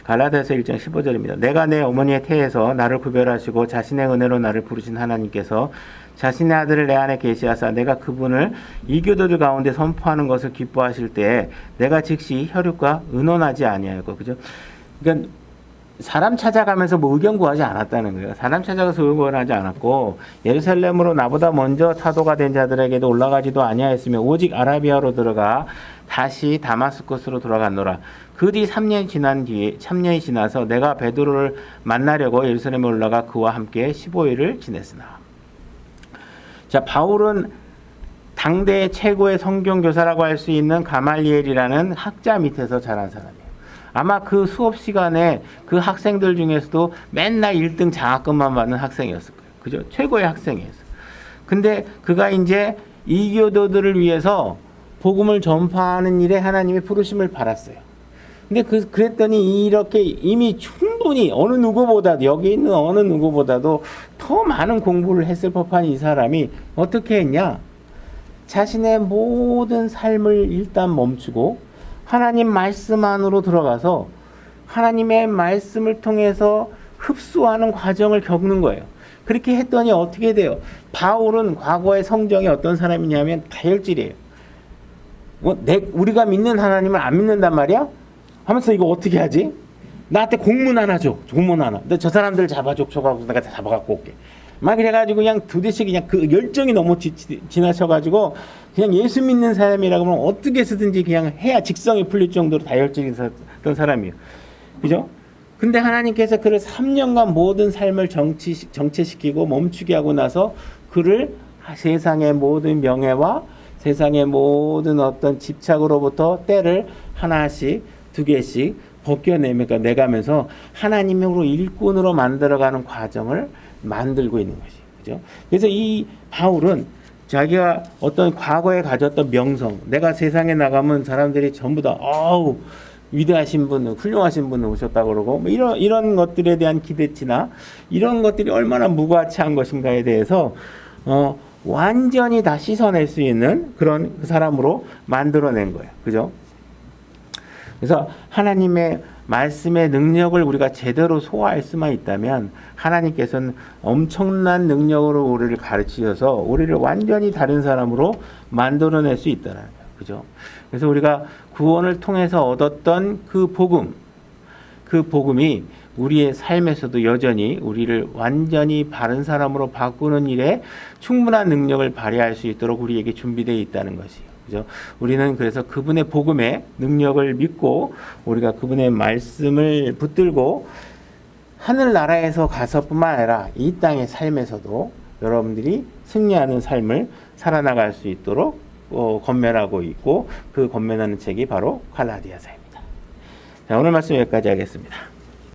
갈라디아서 1장 15절입니다. 내가 내 어머니의 태에서 나를 구별하시고 자신의 은혜로 나를 부르신 하나님께서 자신의 아들을 내 안에 계시하사 내가 그분을 이교도들 가운데 선포하는 것을 기뻐하실 때에 내가 즉시 혈육과 의논하지 아니하였고, 그죠? 그러니까 사람 찾아가면서 뭐 의견 구하지 않았다는 거예요. 사람 찾아가서 의견 구하지 않았고 예루살렘으로 나보다 먼저 사도가 된 자들에게도 올라가지도 아니하였으며 오직 아라비아로 들어가 다시 다마스쿠스로 돌아갔노라. 그 뒤 3년이 지나서 내가 베드로를 만나려고 예루살렘에 올라가 그와 함께 15일을 지냈으나. 자, 바울은 당대의 최고의 성경 교사라고 할 수 있는 가말리엘이라는 학자 밑에서 자란 사람이에요. 아마 그 수업 시간에 그 학생들 중에서도 맨날 1등 장학금만 받는 학생이었을 거예요. 그죠? 최고의 학생이었어요. 근데 그가 이제 이교도들을 위해서 복음을 전파하는 일에 하나님의 부르심을 받았어요. 근데 그랬더니 이렇게 이미 충분히 어느 누구보다도 여기 있는 어느 누구보다도 더 많은 공부를 했을 법한 이 사람이 어떻게 했냐? 자신의 모든 삶을 일단 멈추고 하나님 말씀 안으로 들어가서 하나님의 말씀을 통해서 흡수하는 과정을 겪는 거예요. 그렇게 했더니 어떻게 돼요? 바울은 과거의 성경이 어떤 사람이냐면 다혈질이에요. 우리가 믿는 하나님을 안 믿는단 말이야? 하면서 이거 어떻게 하지? 나한테 공문 하나 줘. 공문 하나. 저 사람들 잡아줘. 저거 내가 잡아갖고 올게. 막 그래가지고 그냥 도대체 그냥 그 열정이 너무 지나쳐가지고 그냥 예수 믿는 사람이라고 하면 어떻게 해서든지 그냥 해야 직성이 풀릴 정도로 다혈질이었던 사람이에요. 그죠? 근데 하나님께서 그를 3년간 모든 삶을 정체시키고 멈추게 하고 나서 그를 세상의 모든 명예와 세상의 모든 어떤 집착으로부터 때를 하나씩 두 개씩 벗겨내가면서 하나님으로 일꾼으로 만들어가는 과정을 만들고 있는 것이 그죠? 그래서 이 바울은 자기가 어떤 과거에 가졌던 명성, 내가 세상에 나가면 사람들이 전부 다 위대하신 분, 훌륭하신 분 오셨다 그러고 뭐 이런 것들에 대한 기대치나 이런 것들이 얼마나 무가치한 것인가에 대해서 완전히 다 씻어낼 수 있는 그런 그 사람으로 만들어낸 거예요. 그죠? 그래서 하나님의 말씀의 능력을 우리가 제대로 소화할 수만 있다면 하나님께서는 엄청난 능력으로 우리를 가르치셔서 우리를 완전히 다른 사람으로 만들어낼 수 있다는 거예요. 그죠? 그래서 우리가 구원을 통해서 얻었던 그 복음이 우리의 삶에서도 여전히 우리를 완전히 바른 사람으로 바꾸는 일에 충분한 능력을 발휘할 수 있도록 우리에게 준비되어 있다는 것이에요. 그죠? 우리는 그래서 그분의 복음의 능력을 믿고 우리가 그분의 말씀을 붙들고 하늘나라에서 가서뿐만 아니라 이 땅의 삶에서도 여러분들이 승리하는 삶을 살아나갈 수 있도록 권면하고 있고 그 권면하는 책이 바로 갈라디아서입니다. 자, 오늘 말씀 여기까지 하겠습니다.